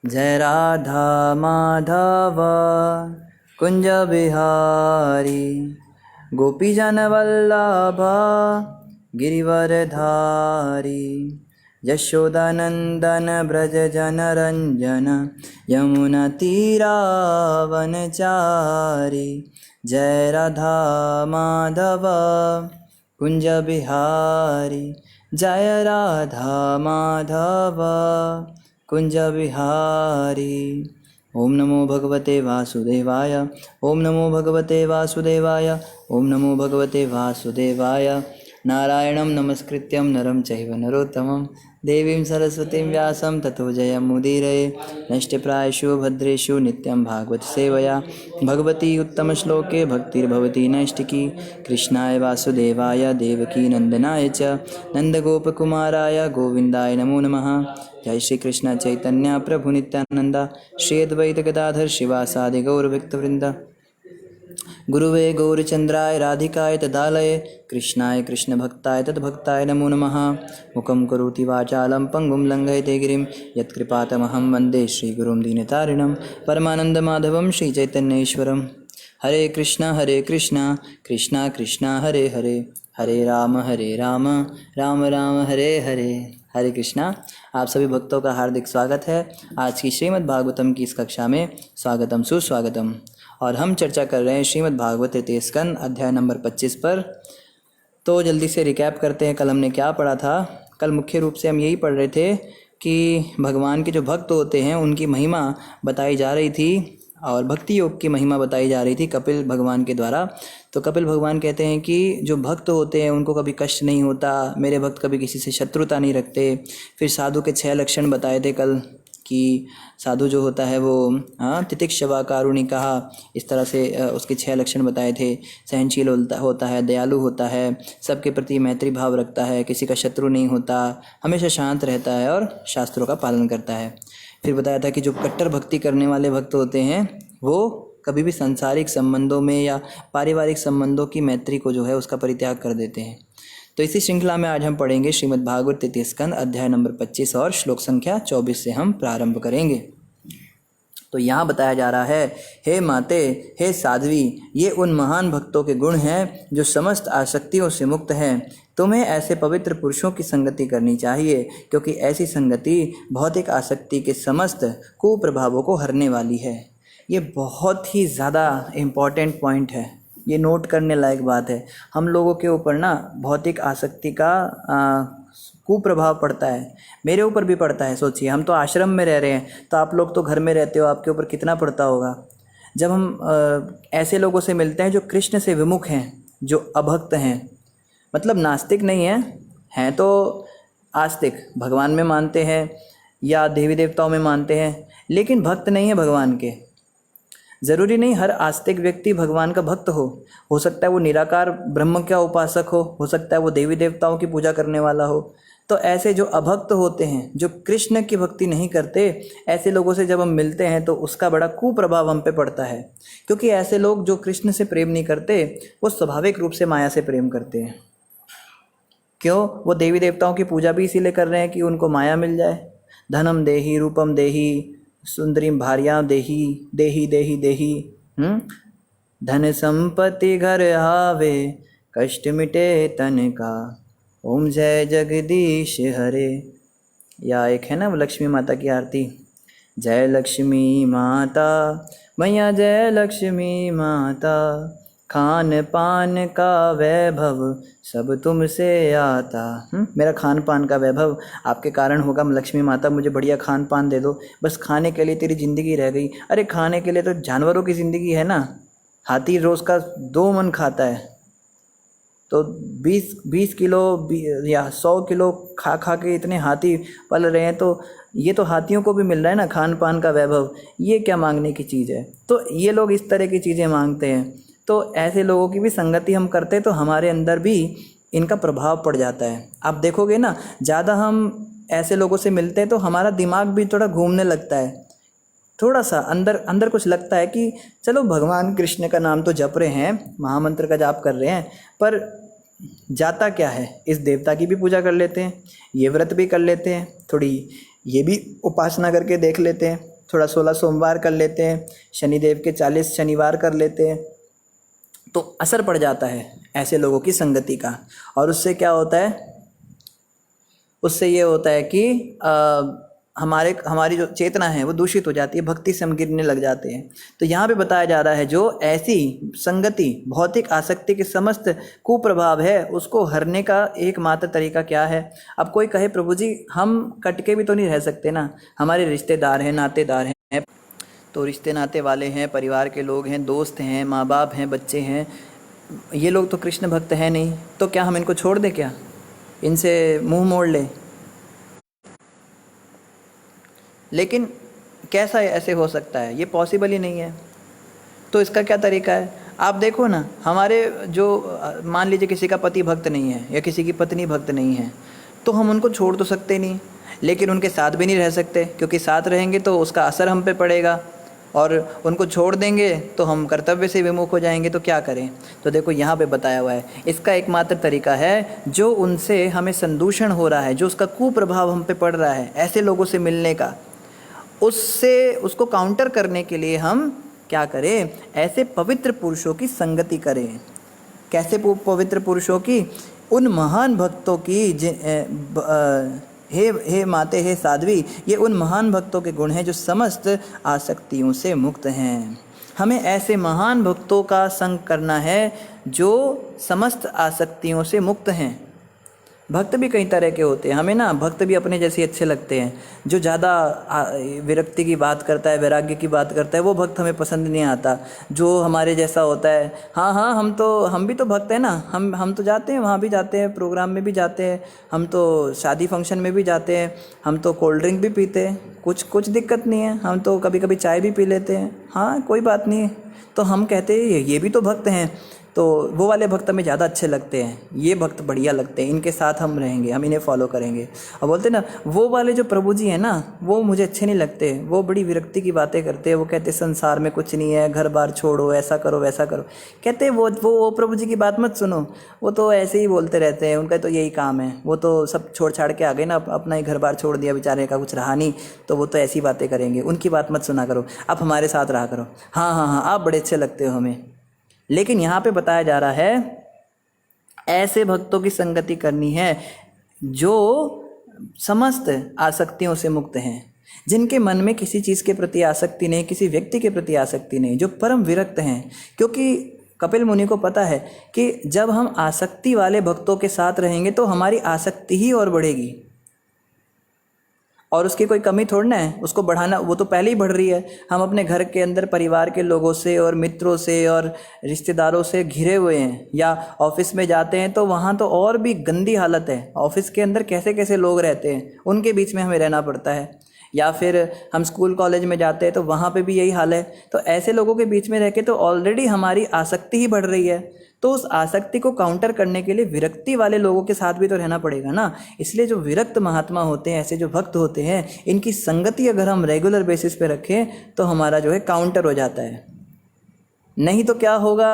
जय राधा माधव कुंज बिहारी गोपीजन वल्लभ गिरिवरधारी यशोदानंदन ब्रज जनरंजन यमुना तीरावनचारी जय राधा माधव कुंज बिहारी जय राधा माधव कुंज बिहारी। ओम नमो भगवते वासुदेवाय ओम नमो भगवते वासुदेवाय ओम नमो भगवते वासुदेवाय। नारायणं नमस्कृत्यं नरं चैव नरोत्तमं देवीं सरस्वतीं व्यासं ततो जयमुदीरये। नष्टप्रायेषु भद्रेषु नित्यं भागवत सेवया भगवती उत्तमश्लोके भक्तिर्भवति नैष्टिकी। कृष्णाय वासुदेवाय देवकी नंदनाय च नंदगोपकुमाराय गोविंदाय नमो नमः। जय श्री कृष्ण चैतन्य प्रभु नित्यानंद श्री अद्वैत गदाधर शिवासादि गौरभक्तवृंद। गुरुवे गौरचंद्राय राधिकाय तदालये कृष्णाय कृष्ण भक्ताय तद्भक्ताय नमो नमः। मुखं करोति वाचालं पंगुं लंघयते गिरिं यत्कृपातमहं वन्दे श्रीगुरुं दीनतारिणं परमानन्दमाधवं श्रीचैतन्येश्वरम्। हरे कृष्णा कृष्णा कृष्णा हरे हरे हरे राम राम राम हरे हरे। हरे कृष्णा। आप सभी भक्तों का हार्दिक स्वागत है आज की श्रीमद् भागवतम की इस कक्षा में। स्वागतम सुस्वागतम। और हम चर्चा कर रहे हैं श्रीमद् भागवत तृतीय स्कंद अध्याय नंबर 25 पर। तो जल्दी से रिकैप करते हैं कल हमने क्या पढ़ा था। कल मुख्य रूप से हम यही पढ़ रहे थे कि भगवान के जो भक्त होते हैं उनकी महिमा बताई जा रही थी और भक्ति योग की महिमा बताई जा रही थी कपिल भगवान के द्वारा। तो कपिल भगवान कहते हैं कि जो भक्त होते हैं उनको कभी कष्ट नहीं होता, मेरे भक्त कभी किसी से शत्रुता नहीं रखते। फिर साधु के 6 लक्षण बताए थे कल कि साधु जो होता है वो तितिक्षवा कारुणिका, इस तरह से उसके 6 लक्षण बताए थे। सहनशील होता है, दयालु होता है, सबके प्रति मैत्री भाव रखता है, किसी का शत्रु नहीं होता, हमेशा शांत रहता है और शास्त्रों का पालन करता है। फिर बताया था कि जो कट्टर भक्ति करने वाले भक्त होते हैं वो कभी भी सांसारिक संबंधों में या पारिवारिक संबंधों की मैत्री को जो है उसका परित्याग कर देते हैं। तो इसी श्रृंखला में आज हम पढ़ेंगे श्रीमद् भागवत तृतीय स्कंद अध्याय नंबर 25 और श्लोक संख्या 24 से हम प्रारंभ करेंगे। तो यहाँ बताया जा रहा है, हे माते, हे साध्वी, ये उन महान भक्तों के गुण हैं जो समस्त आसक्तियों से मुक्त हैं। तुम्हें ऐसे पवित्र पुरुषों की संगति करनी चाहिए क्योंकि ऐसी संगति भौतिक आसक्ति के समस्त कुप्रभावों को हरने वाली है। ये बहुत ही ज़्यादा इम्पॉर्टेंट पॉइंट है, ये नोट करने लायक बात है। हम लोगों के ऊपर ना भौतिक आसक्ति का कुप्रभाव पड़ता है, मेरे ऊपर भी पड़ता है। सोचिए, हम तो आश्रम में रह रहे हैं, तो आप लोग तो घर में रहते हो, आपके ऊपर कितना पड़ता होगा। जब हम ऐसे लोगों से मिलते हैं जो कृष्ण से विमुख हैं, जो अभक्त हैं, मतलब नास्तिक नहीं हैं तो आस्तिक, भगवान में मानते हैं या देवी देवताओं में मानते हैं, लेकिन भक्त नहीं है भगवान के। ज़रूरी नहीं हर आस्तिक व्यक्ति भगवान का भक्त हो सकता है वो निराकार ब्रह्म का उपासक हो सकता है वो देवी देवताओं की पूजा करने वाला हो। तो ऐसे जो अभक्त होते हैं, जो कृष्ण की भक्ति नहीं करते, ऐसे लोगों से जब हम मिलते हैं तो उसका बड़ा कुप्रभाव हम पे पड़ता है। क्योंकि ऐसे लोग जो कृष्ण से प्रेम नहीं करते वो स्वाभाविक रूप से माया से प्रेम करते हैं। क्यों? वो देवी देवताओं की पूजा भी इसीलिए कर रहे हैं कि उनको माया मिल जाए। धनम देही रूपम देही सुंदरी भार्या देही देही देही देही धन संपत्ति घर आवे कष्ट मिटे तन का ओम जय जगदीश हरे। या एक है ना वो लक्ष्मी माता की आरती, जय लक्ष्मी माता मैया जय लक्ष्मी माता, खान पान का वैभव सब तुमसे आता। मेरा खान पान का वैभव आपके कारण होगा। लक्ष्मी माता मुझे बढ़िया खान पान दे दो, बस खाने के लिए तेरी ज़िंदगी रह गई। अरे खाने के लिए तो जानवरों की ज़िंदगी है ना। हाथी रोज़ का 2 मन खाता है, तो 20 किलो या 100 किलो खा के इतने हाथी पल रहे हैं। तो ये तो हाथियों को भी मिल रहा है ना खान पान का वैभव। ये क्या मांगने की चीज़ है? तो ये लोग इस तरह की चीज़ें मांगते हैं। तो ऐसे लोगों की भी संगति हम करते हैं तो हमारे अंदर भी इनका प्रभाव पड़ जाता है। आप देखोगे ना, ज़्यादा हम ऐसे लोगों से मिलते हैं तो हमारा दिमाग भी थोड़ा घूमने लगता है, थोड़ा सा अंदर कुछ लगता है कि चलो भगवान कृष्ण का नाम तो जप रहे हैं, महामंत्र का जाप कर रहे हैं, पर जाता क्या है? इस देवता की भी पूजा कर लेते हैं, ये व्रत भी कर लेते हैं, थोड़ी ये भी उपासना करके देख लेते हैं। थोड़ा 16 सोमवार कर लेते हैं, शनिदेव के 40 शनिवार कर लेते हैं, तो असर पड़ जाता है ऐसे लोगों की संगति का। और उससे क्या होता है, उससे ये होता है कि हमारी जो चेतना है वो दूषित हो जाती है, भक्ति से हम गिरने लग जाते हैं। तो यहाँ पे बताया जा रहा है जो ऐसी संगति भौतिक आसक्ति के समस्त कुप्रभाव है उसको हरने का एकमात्र तरीका क्या है। अब कोई कहे प्रभु जी हम कट के भी तो नहीं रह सकते ना, हमारे रिश्तेदार हैं, नातेदार हैं, तो रिश्ते नाते वाले हैं, परिवार के लोग हैं, दोस्त हैं, माँ बाप हैं, बच्चे हैं, ये लोग तो कृष्ण भक्त हैं नहीं, तो क्या हम इनको छोड़ दें, क्या इनसे मुंह मोड़ लें? लेकिन कैसा ऐसे हो सकता है, ये पॉसिबल ही नहीं है। तो इसका क्या तरीका है? आप देखो ना, हमारे जो मान लीजिए किसी का पति भक्त नहीं है या किसी की पत्नी भक्त नहीं है, तो हम उनको छोड़ तो सकते नहीं, लेकिन उनके साथ भी नहीं रह सकते, क्योंकि साथ रहेंगे तो उसका असर हम पे पड़ेगा, और उनको छोड़ देंगे तो हम कर्तव्य से विमुख हो जाएंगे। तो क्या करें? तो देखो यहाँ पे बताया हुआ है, इसका एकमात्र तरीका है जो उनसे हमें संदूषण हो रहा है, जो उसका कुप्रभाव हम पे पड़ रहा है ऐसे लोगों से मिलने का, उसको काउंटर करने के लिए हम क्या करें? ऐसे पवित्र पुरुषों की संगति करें। कैसे पवित्र पुरुषों की? उन महान भक्तों की हे माते, हे साध्वी, ये उन महान भक्तों के गुण हैं जो समस्त आसक्तियों से मुक्त हैं। हमें ऐसे महान भक्तों का संग करना है जो समस्त आसक्तियों से मुक्त हैं। भक्त भी कई तरह के होते हैं, हमें ना भक्त भी अपने जैसे अच्छे लगते हैं। जो ज़्यादा विरक्ति की बात करता है, वैराग्य की बात करता है, वो भक्त हमें पसंद नहीं आता। जो हमारे जैसा होता है, हाँ हाँ हम भी तो भक्त हैं ना, हम तो जाते हैं, वहाँ भी जाते हैं, प्रोग्राम में भी जाते हैं, हम तो शादी फंक्शन में भी जाते हैं, हम तो कोल्ड ड्रिंक भी पीते हैं, कुछ दिक्कत नहीं है, हम तो कभी कभी चाय भी पी लेते हैं, हाँ कोई बात नहीं है। तो हम कहते हैं ये भी तो भक्त हैं, तो वो वाले भक्त हमें ज़्यादा अच्छे लगते हैं, ये भक्त बढ़िया लगते हैं, इनके साथ हम रहेंगे, हम इन्हें फॉलो करेंगे। और बोलते ना वो वाले जो प्रभु जी हैं ना, वो मुझे अच्छे नहीं लगते, वो बड़ी विरक्ति की बातें करते हैं, वो कहते संसार में कुछ नहीं है, घर बार छोड़ो, ऐसा करो वैसा करो। कहते वो प्रभु जी की बात मत सुनो, वो तो ऐसे ही बोलते रहते हैं, उनका तो यही काम है, वो तो सब छोड़ छाड़ के आ गए ना, अपना ही घर बार छोड़ दिया, बेचारे का कुछ रहा नहीं, तो वो तो ऐसी बातें करेंगे, उनकी बात मत सुना करो, आप हमारे साथ रहा करो। हाँ हाँ हाँ, आप बड़े अच्छे लगते हो हमें। लेकिन यहाँ पे बताया जा रहा है ऐसे भक्तों की संगति करनी है जो समस्त आसक्तियों से मुक्त हैं, जिनके मन में किसी चीज़ के प्रति आसक्ति नहीं, किसी व्यक्ति के प्रति आसक्ति नहीं, जो परम विरक्त हैं। क्योंकि कपिल मुनि को पता है कि जब हम आसक्ति वाले भक्तों के साथ रहेंगे तो हमारी आसक्ति ही और बढ़ेगी, और उसकी कोई कमी थोड़ी ना है, उसको बढ़ाना, वो तो पहले ही बढ़ रही है। हम अपने घर के अंदर परिवार के लोगों से और मित्रों से और रिश्तेदारों से घिरे हुए हैं, या ऑफिस में जाते हैं तो वहाँ तो और भी गंदी हालत है, ऑफिस के अंदर कैसे कैसे लोग रहते हैं, उनके बीच में हमें रहना पड़ता है। या फिर हम स्कूल कॉलेज में जाते हैं तो वहाँ पे भी यही हाल है। तो ऐसे लोगों के बीच में रह के तो ऑलरेडी हमारी आसक्ति ही बढ़ रही है, तो उस आसक्ति को काउंटर करने के लिए विरक्ति वाले लोगों के साथ भी तो रहना पड़ेगा ना। इसलिए जो विरक्त महात्मा होते हैं, ऐसे जो भक्त होते हैं, इनकी संगति अगर हम रेगुलर बेसिस पे रखें तो हमारा जो है काउंटर हो जाता है। नहीं तो क्या होगा?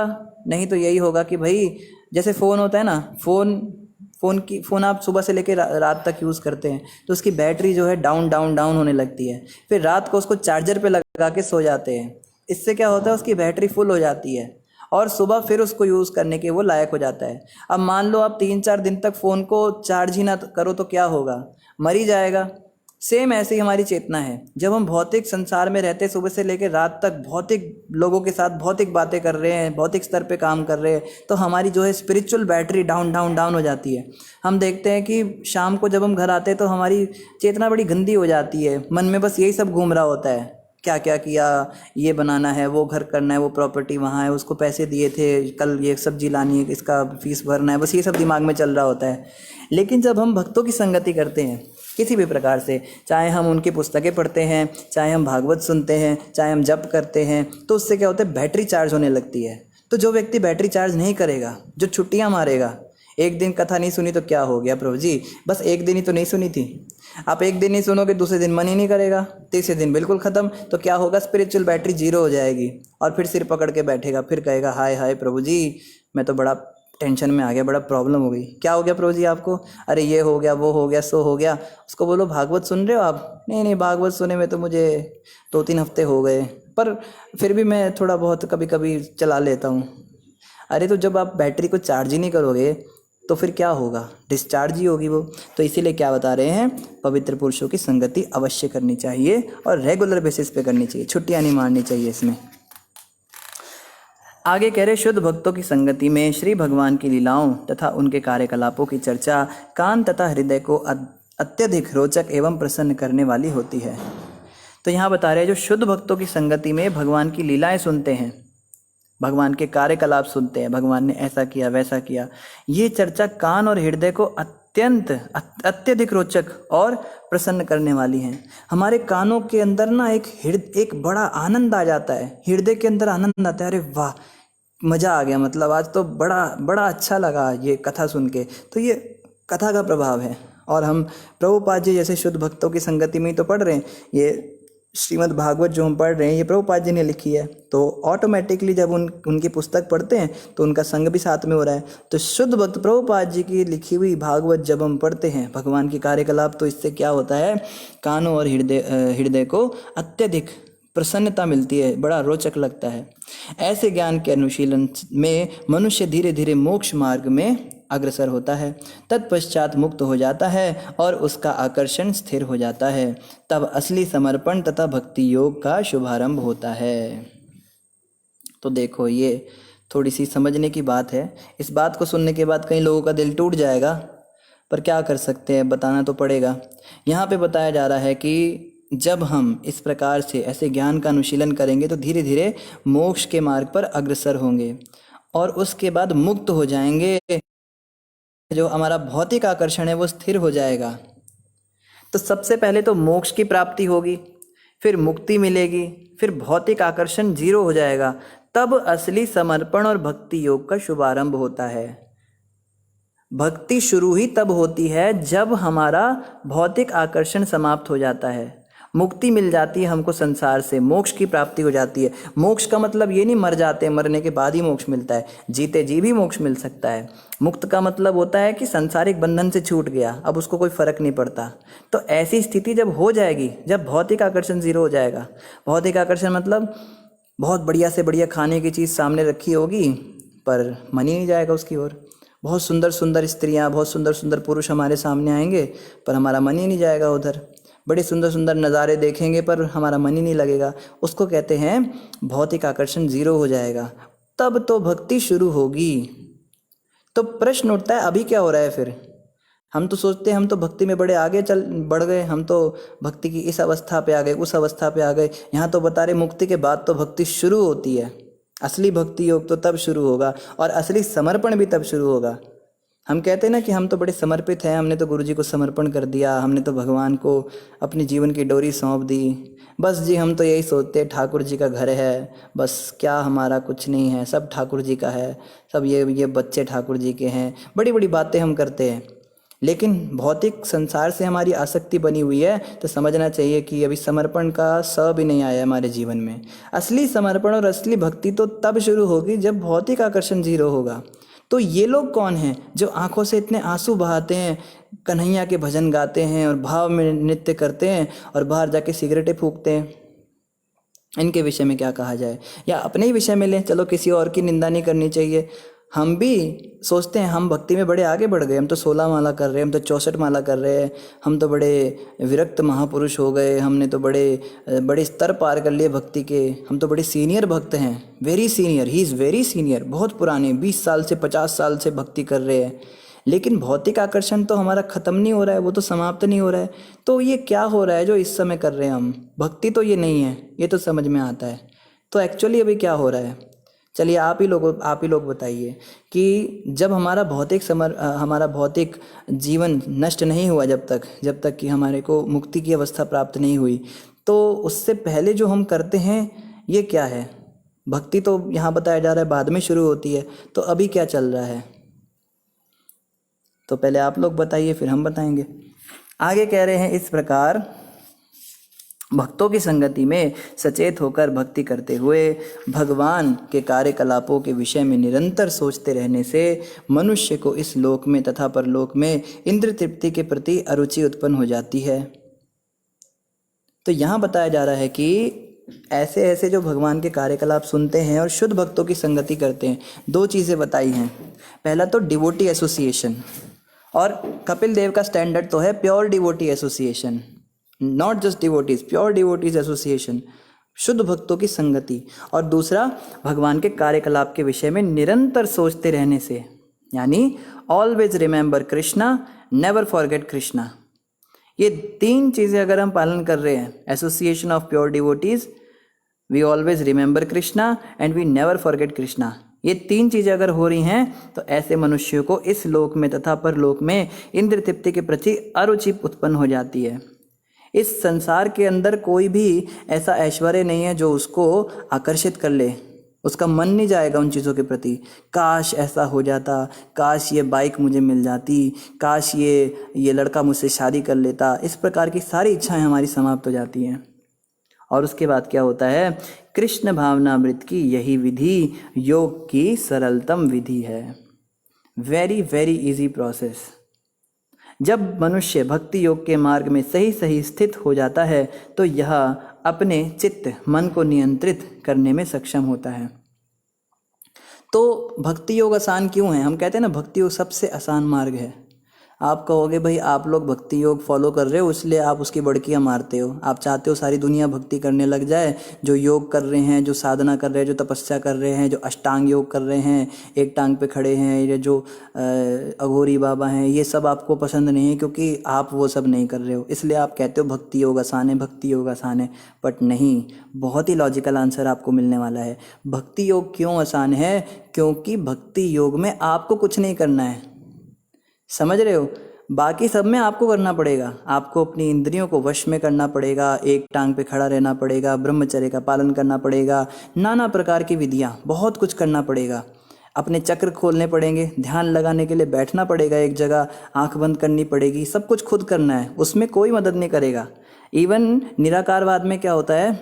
नहीं तो यही होगा कि भाई जैसे फ़ोन होता है ना, फ़ोन आप सुबह से लेकर रात तक यूज़ करते हैं तो उसकी बैटरी जो है डाउन होने लगती है, फिर रात को उसको चार्जर पे लगा के सो जाते हैं। इससे क्या होता है, उसकी बैटरी फुल हो जाती है और सुबह फिर उसको यूज़ करने के वो लायक हो जाता है। अब मान लो आप 3-4 दिन तक फ़ोन को चार्ज ही ना करो तो क्या होगा? मर ही जाएगा। सेम ऐसे ही हमारी चेतना है। जब हम भौतिक संसार में रहते, सुबह से लेकर रात तक भौतिक लोगों के साथ भौतिक बातें कर रहे हैं, भौतिक स्तर पे काम कर रहे हैं, तो हमारी जो है स्पिरिचुअल बैटरी डाउन हो जाती है। हम देखते हैं कि शाम को जब हम घर आते हैं तो हमारी चेतना बड़ी गंदी हो जाती है, मन में बस यही सब घूम रहा होता है, क्या क्या किया, ये बनाना है, वो घर करना है, वो प्रॉपर्टी वहाँ है, उसको पैसे दिए थे, कल ये सब्जी लानी है, इसका फीस भरना है, बस ये सब दिमाग में चल रहा होता है। लेकिन जब हम भक्तों की संगति करते हैं किसी भी प्रकार से, चाहे हम उनकी पुस्तकें पढ़ते हैं, चाहे हम भागवत सुनते हैं, चाहे हम जप करते हैं, तो उससे क्या होता है, बैटरी चार्ज होने लगती है। तो जो व्यक्ति बैटरी चार्ज नहीं करेगा, जो छुट्टियाँ मारेगा, एक दिन कथा नहीं सुनी तो क्या हो गया प्रभु जी, बस एक दिन ही तो नहीं सुनी थी, आप एक दिन ही सुनोगे, दूसरे दिन मन ही नहीं करेगा, तीसरे दिन बिल्कुल ख़त्म, तो क्या होगा, स्पिरिचुअल बैटरी जीरो हो जाएगी और फिर सिर पकड़ के बैठेगा, फिर कहेगा हाय हाय प्रभु जी, मैं तो बड़ा टेंशन में आ गया, बड़ा प्रॉब्लम हो गई। क्या हो गया प्रभु जी आपको? अरे ये हो गया, वो हो गया, सो हो गया। उसको बोलो भागवत सुन रहे हो आप? नहीं नहीं, भागवत सुने में तो मुझे 2-3 हफ्ते हो गए, पर फिर भी मैं थोड़ा बहुत कभी कभी चला लेता हूँ। अरे तो जब आप बैटरी को चार्ज ही नहीं करोगे तो फिर क्या होगा? डिस्चार्ज ही होगी वो। तो इसीलिए क्या बता रहे हैं, पवित्र पुरुषों की संगति अवश्य करनी चाहिए और रेगुलर बेसिस पे करनी चाहिए, छुट्टियाँ नहीं मारनी चाहिए इसमें। आगे कह रहे, शुद्ध भक्तों की संगति में श्री भगवान की लीलाओं तथा उनके कार्यकलापों की चर्चा कान तथा हृदय को अत्यधिक रोचक एवं प्रसन्न करने वाली होती है। तो यहाँ बता रहे हैं जो शुद्ध भक्तों की संगति में भगवान की लीलाएं सुनते हैं, भगवान के कार्यकलाप सुनते हैं, भगवान ने ऐसा किया वैसा किया, ये चर्चा कान और हृदय को अत्यधिक रोचक और प्रसन्न करने वाली हैं। हमारे कानों के अंदर ना एक बड़ा आनंद आ जाता है, हृदय के अंदर आनंद आता है, अरे वाह मज़ा आ गया, मतलब आज तो बड़ा बड़ा अच्छा लगा ये कथा सुन के। तो ये कथा का प्रभाव है। और हम प्रभुपाद जी जैसे शुद्ध भक्तों की संगति में ही तो पढ़ रहे हैं। ये श्रीमद् भागवत जो हम पढ़ रहे हैं ये प्रभुपाद जी ने लिखी है, तो ऑटोमेटिकली जब उनकी पुस्तक पढ़ते हैं तो उनका संग भी साथ में हो रहा है। तो शुद्ध भक्त प्रभुपाद जी की लिखी हुई भागवत जब हम पढ़ते हैं, भगवान की कार्यकलाप, तो इससे क्या होता है, कानों और हृदय को अत्यधिक प्रसन्नता मिलती है, बड़ा रोचक लगता है। ऐसे ज्ञान के अनुशीलन में मनुष्य धीरे धीरे मोक्ष मार्ग में अग्रसर होता है, तत्पश्चात मुक्त हो जाता है और उसका आकर्षण स्थिर हो जाता है। तब असली समर्पण तथा भक्ति योग का शुभारंभ होता है। तो देखो ये थोड़ी सी समझने की बात है। इस बात को सुनने के बाद कई लोगों का दिल टूट जाएगा, पर क्या कर सकते हैं, बताना तो पड़ेगा। यहाँ पे बताया जा रहा है कि जब हम इस प्रकार से ऐसे ज्ञान का अनुशीलन करेंगे तो धीरे धीरे मोक्ष के मार्ग पर अग्रसर होंगे और उसके बाद मुक्त हो जाएंगे। जो हमारा भौतिक आकर्षण है वो स्थिर हो जाएगा। तो सबसे पहले तो मोक्ष की प्राप्ति होगी, फिर मुक्ति मिलेगी, फिर भौतिक आकर्षण 0 हो जाएगा। तब असली समर्पण और भक्ति योग का शुभारंभ होता है। भक्ति शुरू ही तब होती है जब हमारा भौतिक आकर्षण समाप्त हो जाता है, मुक्ति मिल जाती है हमको संसार से, मोक्ष की प्राप्ति हो जाती है। मोक्ष का मतलब ये नहीं मर जाते, मरने के बाद ही मोक्ष मिलता है, जीते जी भी मोक्ष मिल सकता है। मुक्त का मतलब होता है कि सांसारिक बंधन से छूट गया, अब उसको कोई फर्क नहीं पड़ता। तो ऐसी स्थिति जब हो जाएगी, जब भौतिक आकर्षण 0 हो जाएगा। भौतिक आकर्षण मतलब बहुत बढ़िया से बढ़िया खाने की चीज़ सामने रखी होगी पर मन ही नहीं जाएगा उसकी ओर। बहुत सुंदर सुंदर स्त्रियाँ, बहुत सुंदर सुंदर पुरुष हमारे सामने आएंगे पर हमारा मन ही नहीं जाएगा उधर। बड़े सुंदर सुंदर नज़ारे देखेंगे पर हमारा मन ही नहीं लगेगा। उसको कहते हैं भौतिक आकर्षण 0 हो जाएगा, तब तो भक्ति शुरू होगी। तो प्रश्न उठता है अभी क्या हो रहा है फिर? हम तो सोचते हैं हम तो भक्ति में बड़े आगे बढ़ गए, हम तो भक्ति की इस अवस्था पे आ गए, उस अवस्था पे आ गए। यहाँ तो बता रहे मुक्ति के बाद तो भक्ति शुरू होती है। असली भक्ति योग तो तब शुरू होगा और असली समर्पण भी तब शुरू होगा। हम कहते हैं ना कि हम तो बड़े समर्पित हैं, हमने तो गुरु जी को समर्पण कर दिया, हमने तो भगवान को अपनी जीवन की डोरी सौंप दी। बस जी हम तो यही सोचते हैं ठाकुर जी का घर है, बस क्या हमारा कुछ नहीं है, सब ठाकुर जी का है, सब ये बच्चे ठाकुर जी के हैं। बड़ी बड़ी बातें हम करते हैं, लेकिन भौतिक संसार से हमारी आसक्ति बनी हुई है। तो समझना चाहिए कि अभी समर्पण का स भी नहीं आया हमारे जीवन में। असली समर्पण और असली भक्ति तो तब शुरू होगी जब भौतिक आकर्षण 0 होगा। तो ये लोग कौन हैं जो आंखों से इतने आंसू बहाते हैं, कन्हैया के भजन गाते हैं और भाव में नृत्य करते हैं और बाहर जाके सिगरेटें फूकते हैं? इनके विषय में क्या कहा जाए? या अपने ही विषय में लें, चलो किसी और की निंदा नहीं करनी चाहिए। हम भी सोचते हैं हम भक्ति में बड़े आगे बढ़ गए, हम तो 16 माला कर रहे हैं, हम तो 64 माला कर रहे हैं, हम तो बड़े विरक्त महापुरुष हो गए, हमने तो बड़े स्तर पार कर लिए भक्ति के, हम तो बड़े सीनियर भक्त हैं, very senior, he is very senior, बहुत पुराने, 20 साल से 50 साल से भक्ति कर रहे हैं। लेकिन भौतिक आकर्षण तो हमारा ख़त्म नहीं हो रहा है, वो तो समाप्त नहीं हो रहा है। तो ये क्या हो रहा है जो इस समय कर रहे हैं हम? भक्ति तो ये नहीं है, ये तो समझ में आता है। तो एक्चुअली अभी क्या हो रहा है? चलिए आप ही लोग बताइए कि जब हमारा भौतिक जीवन नष्ट नहीं हुआ, जब तक कि हमारे को मुक्ति की अवस्था प्राप्त नहीं हुई, तो उससे पहले जो हम करते हैं ये क्या है? भक्ति तो यहाँ बताया जा रहा है बाद में शुरू होती है, तो अभी क्या चल रहा है? तो पहले आप लोग बताइए फिर हम बताएंगे। आगे कह रहे हैं इस प्रकार, भक्तों की संगति में सचेत होकर भक्ति करते हुए भगवान के कार्यकलापों के विषय में निरंतर सोचते रहने से मनुष्य को इस लोक में तथा परलोक में इंद्र तृप्ति के प्रति अरुचि उत्पन्न हो जाती है। तो यहाँ बताया जा रहा है कि ऐसे ऐसे जो भगवान के कार्यकलाप सुनते हैं और शुद्ध भक्तों की संगति करते हैं, दो चीज़ें बताई हैं। पहला तो डिवोटी एसोसिएशन, और कपिल देव का स्टैंडर्ड तो है pure devotee association, not just devotees, pure devotees association, शुद्ध भक्तों की संगति। और दूसरा भगवान के कार्यकलाप के विषय में निरंतर सोचते रहने से, यानी always remember Krishna, never forget Krishna. ये तीन चीज़ें अगर हम पालन कर रहे हैं, association of pure devotees, we always remember Krishna and we never forget Krishna, ये तीन चीज़ें अगर हो रही हैं तो ऐसे मनुष्यों को इस लोक में तथा परलोक में इंद्र तृप्ति के प्रति अरुचि उत्पन्न हो जाती है। इस संसार के अंदर कोई भी ऐसा ऐश्वर्य नहीं है जो उसको आकर्षित कर ले, उसका मन नहीं जाएगा उन चीज़ों के प्रति। काश ऐसा हो जाता, काश ये बाइक मुझे मिल जाती, काश ये लड़का मुझसे शादी कर लेता, इस प्रकार की सारी इच्छाएं हमारी समाप्त हो जाती हैं। और उसके बाद क्या होता है, कृष्ण भावनामृत की यही विधि योग की सरलतम विधि है। Very very easy process. जब मनुष्य भक्ति योग के मार्ग में सही सही स्थित हो जाता है तो यह अपने चित्त मन को नियंत्रित करने में सक्षम होता है। तो भक्ति योग आसान क्यों है? हम कहते हैं ना भक्ति योग सबसे आसान मार्ग है। आप कहोगे भाई आप लोग भक्ति योग फॉलो कर रहे हो इसलिए आप उसकी बड़कियां मारते हो, आप चाहते हो सारी दुनिया भक्ति करने लग जाए, जो योग कर रहे हैं, जो साधना कर रहे हैं, जो तपस्या कर रहे हैं, जो अष्टांग योग कर रहे हैं, एक टांग पे खड़े हैं, ये जो अघोरी बाबा हैं, ये सब आपको पसंद नहीं है क्योंकि आप वो सब नहीं कर रहे हो, इसलिए आप कहते हो भक्ति योग आसान है, भक्ति योग आसान है। बट नहीं, बहुत ही लॉजिकल आंसर आपको मिलने वाला है। भक्ति योग क्यों आसान है? क्योंकि भक्ति योग में आपको कुछ नहीं करना है, समझ रहे हो? बाकी सब में आपको करना पड़ेगा, आपको अपनी इंद्रियों को वश में करना पड़ेगा, एक टांग पे खड़ा रहना पड़ेगा, ब्रह्मचर्य का पालन करना पड़ेगा, नाना प्रकार की विधियाँ, बहुत कुछ करना पड़ेगा, अपने चक्र खोलने पड़ेंगे, ध्यान लगाने के लिए बैठना पड़ेगा एक जगह, आंख बंद करनी पड़ेगी, सब कुछ खुद करना है, उसमें कोई मदद नहीं करेगा। इवन निराकारवाद में क्या होता है,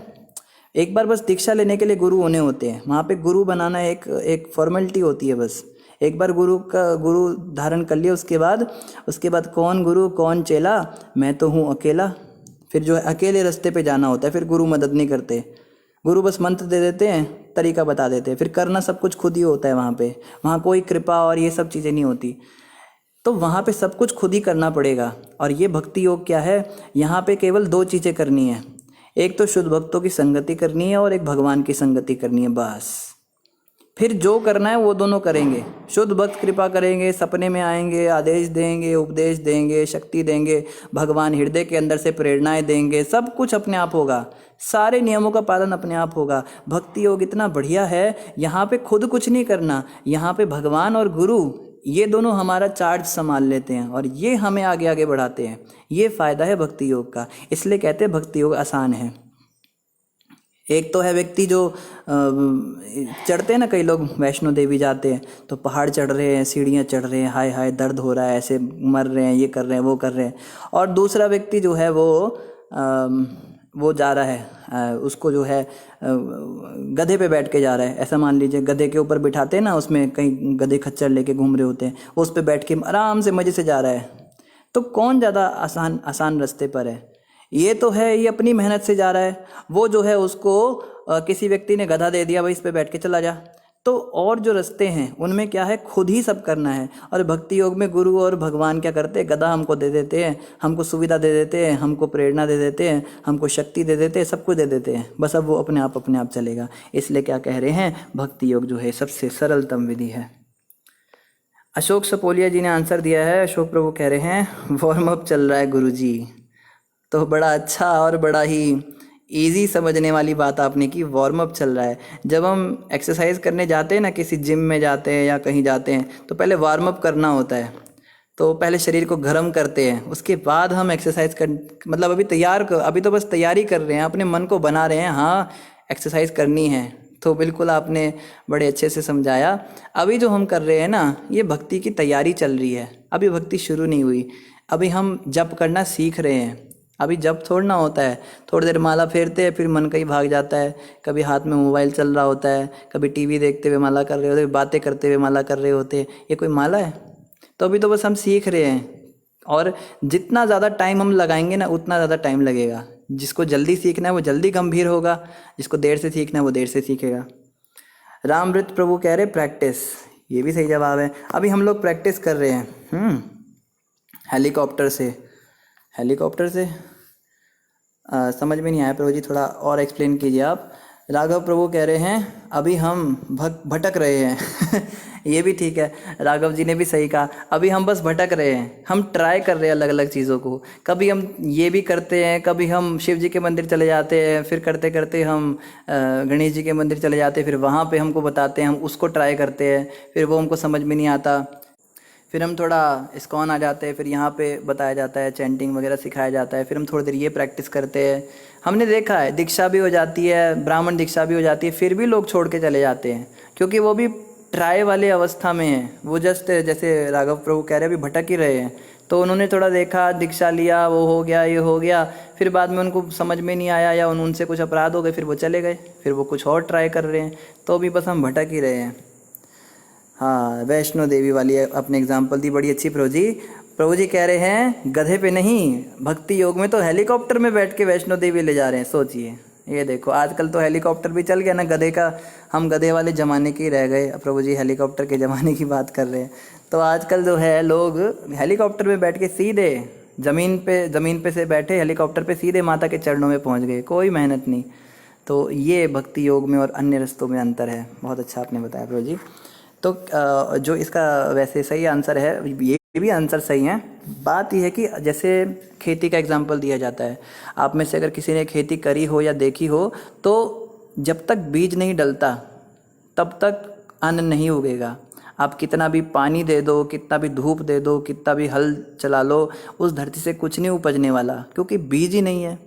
एक बार बस दीक्षा लेने के लिए गुरु होने होते हैं, वहाँ पे गुरु बनाना एक फॉर्मेलिटी होती है। बस एक बार गुरु धारण कर लिया, उसके बाद कौन गुरु कौन चेला, मैं तो हूँ अकेला। फिर जो है अकेले रास्ते पे जाना होता है, फिर गुरु मदद नहीं करते, गुरु बस मंत्र दे देते हैं, तरीका बता देते हैं, फिर करना सब कुछ खुद ही होता है। वहाँ कोई कृपा और ये सब चीज़ें नहीं होती, तो वहाँ पे सब कुछ खुद ही करना पड़ेगा। और ये भक्ति योग क्या है, यहाँ पे केवल दो चीज़ें करनी है, एक तो शुद्ध भक्तों की संगति करनी है और एक भगवान की संगति करनी है, बस। फिर जो करना है वो दोनों करेंगे। शुद्ध भक्त कृपा करेंगे, सपने में आएंगे, आदेश देंगे, उपदेश देंगे, शक्ति देंगे, भगवान हृदय के अंदर से प्रेरणाएं देंगे, सब कुछ अपने आप होगा, सारे नियमों का पालन अपने आप होगा। भक्ति योग इतना बढ़िया है, यहाँ पे खुद कुछ नहीं करना, यहाँ पे भगवान और गुरु ये दोनों हमारा चार्ज संभाल लेते हैं और ये हमें आगे आगे बढ़ाते हैं। ये फ़ायदा है भक्ति योग का, इसलिए कहते हैं भक्ति योग आसान है। एक तो है व्यक्ति जो चढ़ते हैं ना, कई लोग वैष्णो देवी जाते हैं तो पहाड़ चढ़ रहे हैं, सीढ़ियाँ चढ़ रहे हैं, हाय हाय दर्द हो रहा है, ऐसे मर रहे हैं, ये कर रहे हैं, वो कर रहे हैं। और दूसरा व्यक्ति जो है वो जा रहा है, उसको जो है गधे पे बैठ के जा रहा है। ऐसा मान लीजिए गधे के ऊपर बिठाते हैं ना, उसमें कहीं गधे खच्चर लेके घूम रहे होते हैं, वो उस पर बैठ के आराम से मज़े से जा रहा है। तो कौन ज़्यादा आसान रास्ते पर है? ये तो है, ये अपनी मेहनत से जा रहा है। वो जो है उसको किसी व्यक्ति ने गधा दे दिया, भाई इस पे बैठ के चला जा। तो और जो रास्ते हैं उनमें क्या है, खुद ही सब करना है। और भक्ति योग में गुरु और भगवान क्या करते हैं, गधा हमको दे देते हैं, हमको सुविधा दे देते हैं, हमको प्रेरणा दे देते हैं, हमको शक्ति दे देते हैं, सब कुछ दे देते हैं, बस अब वो अपने आप चलेगा। इसलिए क्या कह रहे हैं, भक्ति योग जो है सबसे सरलतम विधि है। अशोक सपोलिया जी ने आंसर दिया है। अशोक प्रभु कह रहे हैं वार्म अप चल रहा है गुरुजी। तो बड़ा अच्छा और बड़ा ही इजी समझने वाली बात आपने की, वार्म अप चल रहा है। जब हम एक्सरसाइज करने जाते हैं ना, किसी जिम में जाते हैं या कहीं जाते हैं, तो पहले वार्म अप करना होता है। तो पहले शरीर को गर्म करते हैं, उसके बाद हम एक्सरसाइज मतलब अभी तो बस तैयारी कर रहे हैं, अपने मन को बना रहे हैं, हाँ एक्सरसाइज करनी है। तो बिल्कुल आपने बड़े अच्छे से समझाया। अभी जो हम कर रहे हैं ना, ये भक्ति की तैयारी चल रही है, अभी भक्ति शुरू नहीं हुई। अभी हम जप करना सीख रहे हैं, अभी जब छोड़ना होता है, थोड़ी देर माला फेरते हैं, फिर मन कहीं भाग जाता है, कभी हाथ में मोबाइल चल रहा होता है, कभी टीवी देखते हुए माला कर रहे होते, बातें करते हुए माला कर रहे होते हैं। ये कोई माला है? तो अभी तो बस हम सीख रहे हैं, और जितना ज़्यादा टाइम हम लगाएंगे ना उतना ज़्यादा टाइम लगेगा। जिसको जल्दी सीखना है वो जल्दी गंभीर होगा, जिसको देर से सीखना है वो देर से सीखेगा। रामवृत प्रभु कह रहे प्रैक्टिस, ये भी सही जवाब है। अभी हम लोग प्रैक्टिस कर रहे हैं हेलीकॉप्टर से। हेलीकॉप्टर से समझ में नहीं आया प्रभु जी, थोड़ा और एक्सप्लेन कीजिए आप। राघव प्रभु कह रहे हैं अभी हम भटक रहे हैं ये भी ठीक है, राघव जी ने भी सही कहा, अभी हम बस भटक रहे हैं, हम ट्राई कर रहे हैं अलग अलग चीज़ों को। कभी हम ये भी करते हैं, कभी हम शिव जी के मंदिर चले जाते हैं, फिर करते करते हम गणेश जी के मंदिर चले जाते हैं, फिर वहाँ पे हमको बताते हैं, हम उसको ट्राई करते हैं, फिर वो हमको समझ में नहीं आता, फिर हम थोड़ा इस्कॉन आ जाते हैं, फिर यहाँ पे बताया जाता है, चैंटिंग वगैरह सिखाया जाता है, फिर हम थोड़ी देर ये प्रैक्टिस करते हैं। हमने देखा है दीक्षा भी हो जाती है, ब्राह्मण दीक्षा भी हो जाती है, फिर भी लोग छोड़ के चले जाते हैं, क्योंकि वो भी ट्राई वाले अवस्था में है। वो जस्ट जैसे राघव प्रभु कह रहे हैं अभी भटक ही रहे हैं, तो उन्होंने थोड़ा देखा, दीक्षा लिया, वो हो गया, ये हो गया, फिर बाद में उनको समझ में नहीं आया या उनसे कुछ अपराध हो गए, फिर वो चले गए, फिर वो कुछ और ट्राई कर रहे हैं, तो अभी बस हम भटक ही रहे हैं। हाँ, वैष्णो देवी वाली अपने एग्जाम्पल दी, बड़ी अच्छी प्रभु जी। प्रभु जी कह रहे हैं गधे पे नहीं, भक्ति योग में तो हेलीकॉप्टर में बैठ के वैष्णो देवी ले जा रहे हैं। सोचिए, ये देखो आजकल तो हेलीकॉप्टर भी चल गया ना, गधे का, हम गधे वाले ज़माने के ही रह गए, प्रभु जी हेलीकॉप्टर के ज़माने की बात कर रहे हैं। तो आजकल जो है लोग हेलीकॉप्टर में बैठ के सीधे ज़मीन पे से बैठे हेलीकॉप्टर पे सीधे माता के चरणों में पहुंच गए, कोई मेहनत नहीं। तो ये भक्ति योग में और अन्य रस्तों में अंतर है। बहुत अच्छा आपने बताया प्रभु जी। तो जो इसका वैसे सही आंसर है, ये भी आंसर सही है। बात यह है कि जैसे खेती का एग्जाम्पल दिया जाता है, आप में से अगर किसी ने खेती करी हो या देखी हो, तो जब तक बीज नहीं डलता तब तक अन्न नहीं उगेगा। आप कितना भी पानी दे दो, कितना भी धूप दे दो, कितना भी हल चला लो, उस धरती से कुछ नहीं उपजने वाला, क्योंकि बीज ही नहीं है।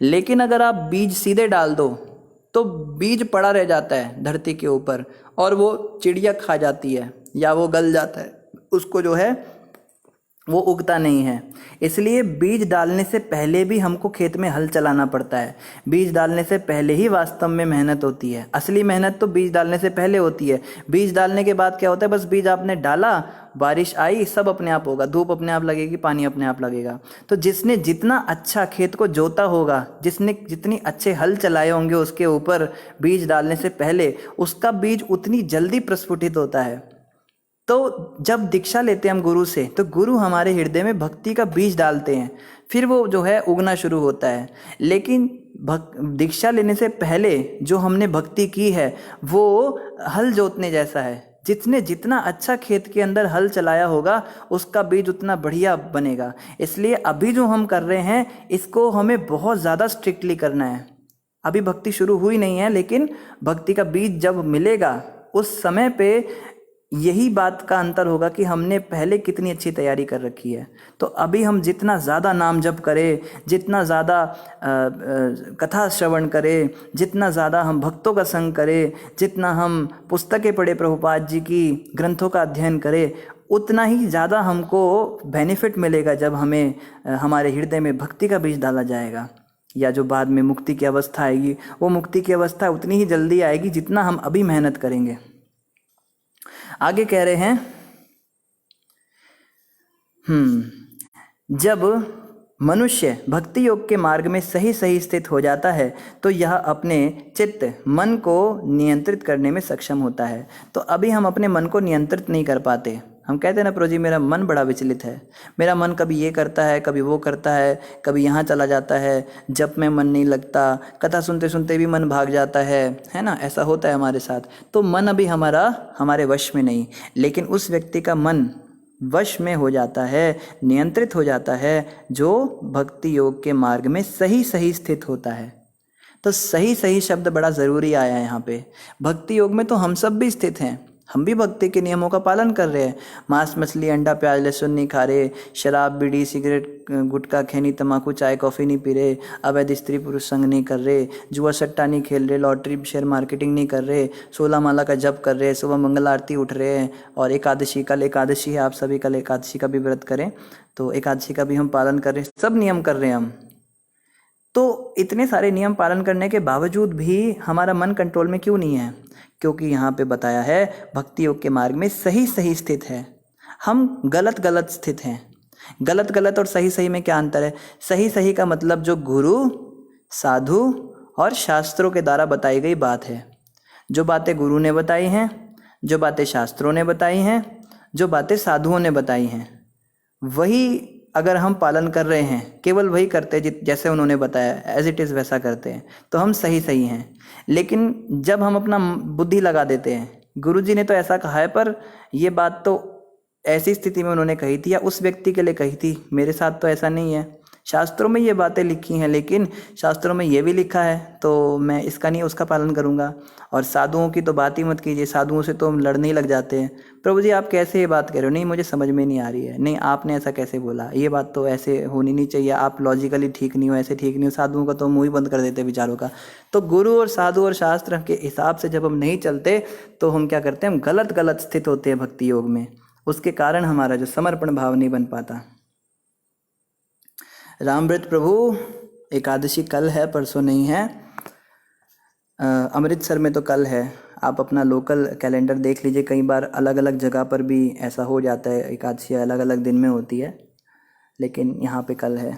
लेकिन अगर आप बीज सीधे डाल दो तो बीज पड़ा रह जाता है धरती के ऊपर, और वो चिड़िया खा जाती है या वो गल जाता है, उसको जो है वो उगता नहीं है। इसलिए बीज डालने से पहले भी हमको खेत में हल चलाना पड़ता है। बीज डालने से पहले ही वास्तव में मेहनत होती है। असली मेहनत तो बीज डालने से पहले होती है। बीज डालने के बाद क्या होता है, बस बीज आपने डाला, बारिश आई, सब अपने आप होगा, धूप अपने आप लगेगी, पानी अपने आप लगेगा। तो जिसने जितना अच्छा खेत को जोता होगा, जिसने जितनी अच्छे हल चलाए होंगे उसके ऊपर बीज डालने से पहले, उसका बीज उतनी जल्दी प्रस्फुटित होता है। तो जब दीक्षा लेते हैं हम गुरु से, तो गुरु हमारे हृदय में भक्ति का बीज डालते हैं, फिर वो जो है उगना शुरू होता है। लेकिन दीक्षा लेने से पहले जो हमने भक्ति की है वो हल जोतने जैसा है। जिसने जितना अच्छा खेत के अंदर हल चलाया होगा उसका बीज उतना बढ़िया बनेगा। इसलिए अभी जो हम कर रहे हैं इसको हमें बहुत ज़्यादा स्ट्रिक्टली करना है। अभी भक्ति शुरू हुई नहीं है, लेकिन भक्ति का बीज जब मिलेगा उस समय पे यही बात का अंतर होगा कि हमने पहले कितनी अच्छी तैयारी कर रखी है। तो अभी हम जितना ज़्यादा नाम जप करें, जितना ज़्यादा कथा श्रवण करें, जितना ज़्यादा हम भक्तों का संग करें, जितना हम पुस्तकें पढ़े प्रभुपाद जी की, ग्रंथों का अध्ययन करें, उतना ही ज़्यादा हमको बेनिफिट मिलेगा जब हमें हमारे हृदय में भक्ति का बीज डाला जाएगा। या जो बाद में मुक्ति की अवस्था आएगी, वो मुक्ति की अवस्था उतनी ही जल्दी आएगी जितना हम अभी मेहनत करेंगे। आगे कह रहे हैं जब मनुष्य भक्ति योग के मार्ग में सही सही स्थित हो जाता है तो यह अपने चित्त मन को नियंत्रित करने में सक्षम होता है। तो अभी हम अपने मन को नियंत्रित नहीं कर पाते। हम कहते हैं ना, प्रभु जी मेरा मन बड़ा विचलित है, मेरा मन कभी ये करता है, कभी वो करता है, कभी यहाँ चला जाता है, जब में मन नहीं लगता, कथा सुनते सुनते भी मन भाग जाता है ना, ऐसा होता है हमारे साथ। तो मन अभी हमारे वश में नहीं, लेकिन उस व्यक्ति का मन वश में हो जाता है, नियंत्रित हो जाता है, जो भक्ति योग के मार्ग में सही सही स्थित होता है। तो सही सही शब्द बड़ा ज़रूरी आया है यहाँ पे। भक्ति योग में तो हम सब भी स्थित हैं, हम भी भक्ति के नियमों का पालन कर रहे हैं। मांस मछली अंडा प्याज लहसुन नहीं खा रहे, शराब बीड़ी सिगरेट गुटखा खैनी तम्बाकू चाय कॉफ़ी नहीं पी रहे, अवैध स्त्री पुरुष संग नहीं कर रहे, जुआ सट्टा नहीं खेल रहे, लॉटरी शेयर मार्केटिंग नहीं कर रहे, 16 माला का जप कर रहे, सुबह मंगल आरती उठ रहे हैं, और एकादशी, कल एकादशी है, आप सभी कल एकादशी का भी व्रत करें, तो एकादशी का भी हम पालन कर रहे हैं। सब नियम कर रहे हैं हम, तो इतने सारे नियम पालन करने के बावजूद भी हमारा मन कंट्रोल में क्यों नहीं है? क्योंकि यहाँ पे बताया है भक्ति योग के मार्ग में सही सही स्थित है, हम गलत गलत स्थित हैं। गलत गलत और सही सही में क्या अंतर है? सही सही का मतलब जो गुरु, साधु और शास्त्रों के द्वारा बताई गई बात है। जो बातें गुरु ने बताई हैं, जो बातें शास्त्रों ने बताई हैं, जो बातें साधुओं ने बताई हैं, वही अगर हम पालन कर रहे हैं, केवल वही करते हैं जैसे उन्होंने बताया, एज इट इज़ वैसा करते हैं, तो हम सही सही हैं। लेकिन जब हम अपना बुद्धि लगा देते हैं, गुरुजी ने तो ऐसा कहा है, पर ये बात तो ऐसी स्थिति में उन्होंने कही थी या उस व्यक्ति के लिए कही थी, मेरे साथ तो ऐसा नहीं है। शास्त्रों में ये बातें लिखी हैं, लेकिन शास्त्रों में ये भी लिखा है तो मैं इसका नहीं उसका पालन करूँगा। और साधुओं की तो बात ही मत कीजिए, साधुओं से तो हम लड़ने ही लग जाते हैं। प्रभु जी आप कैसे ये बात कह रहे हो? नहीं मुझे समझ में नहीं आ रही है। नहीं आपने ऐसा कैसे बोला, ये बात तो ऐसे होनी नहीं चाहिए, आप लॉजिकली ठीक नहीं हो, ऐसे ठीक नहीं हो। साधुओं का तो मुँह ही बंद कर देते विचारों का। तो गुरु और साधु और शास्त्र के हिसाब से जब हम नहीं चलते तो हम क्या करते हैं? हम गलत गलत स्थित होते हैं भक्ति योग में। उसके कारण हमारा जो समर्पण भाव नहीं बन पाता। रामव्रत प्रभु एकादशी कल है, परसों नहीं है। अमृतसर में तो कल है। आप अपना लोकल कैलेंडर देख लीजिए, कई बार अलग अलग जगह पर भी ऐसा हो जाता है, एकादशी अलग अलग दिन में होती है, लेकिन यहाँ पे कल है।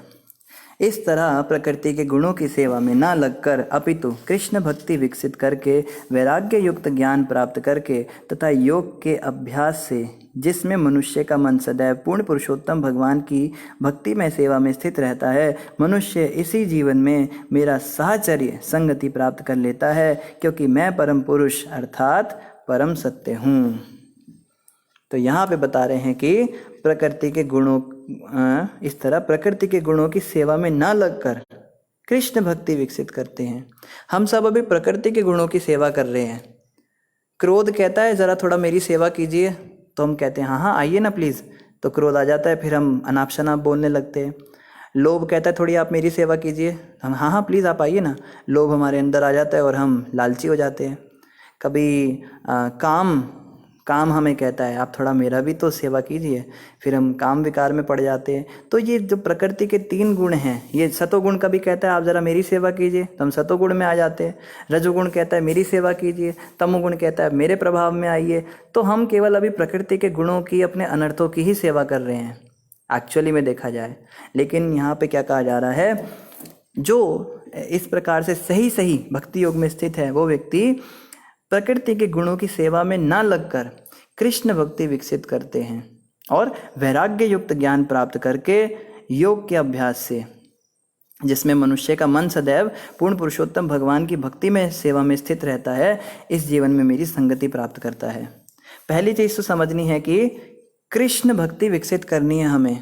इस तरह प्रकृति के गुणों की सेवा में ना लगकर अपितु कृष्ण भक्ति विकसित करके, वैराग्य युक्त ज्ञान प्राप्त करके तथा योग के अभ्यास से, जिसमें मनुष्य का मन सदैव पूर्ण पुरुषोत्तम भगवान की भक्ति में सेवा में स्थित रहता है, मनुष्य इसी जीवन में मेरा साहचर्य संगति प्राप्त कर लेता है, क्योंकि मैं परम पुरुष अर्थात परम सत्य हूँ। तो यहाँ पे बता रहे हैं कि प्रकृति के गुणों, इस तरह प्रकृति के गुणों की सेवा में ना लगकर कृष्ण भक्ति विकसित करते हैं। हम सब अभी प्रकृति के गुणों की सेवा कर रहे हैं। क्रोध कहता है जरा थोड़ा मेरी सेवा कीजिए, तो हम कहते हैं हाँ हाँ आइए ना प्लीज़, तो क्रोध आ जाता है, फिर हम अनाप शनाप बोलने लगते हैं। लोभ कहता है थोड़ी आप मेरी सेवा कीजिए, हम हाँ हाँ प्लीज़ आप आइए ना, लोभ हमारे अंदर आ जाता है और हम लालची हो जाते हैं। कभी काम हमें कहता है आप थोड़ा मेरा भी तो सेवा कीजिए, फिर हम काम विकार में पड़ जाते हैं। तो ये जो प्रकृति के 3 गुण हैं, ये सतोगुण कभी कहता है आप ज़रा मेरी सेवा कीजिए, तो हम सतोगुण में आ जाते हैं। रजोगुण कहता है मेरी सेवा कीजिए, तमोगुण कहता है मेरे प्रभाव में आइए। तो हम केवल अभी प्रकृति के गुणों की, अपने अनर्थों की ही सेवा कर रहे हैं एक्चुअली में देखा जाए। लेकिन यहाँ पे क्या कहा जा रहा है, जो इस प्रकार से सही सही भक्ति योग में स्थित है, वो व्यक्ति प्रकृति के गुणों की सेवा में ना लगकर कृष्ण भक्ति विकसित करते हैं और वैराग्य युक्त ज्ञान प्राप्त करके योग के अभ्यास से, जिसमें मनुष्य का मन सदैव पूर्ण पुरुषोत्तम भगवान की भक्ति में सेवा में स्थित रहता है, इस जीवन में मेरी संगति प्राप्त करता है। पहली चीज़ तो समझनी है कि कृष्ण भक्ति विकसित करनी है हमें।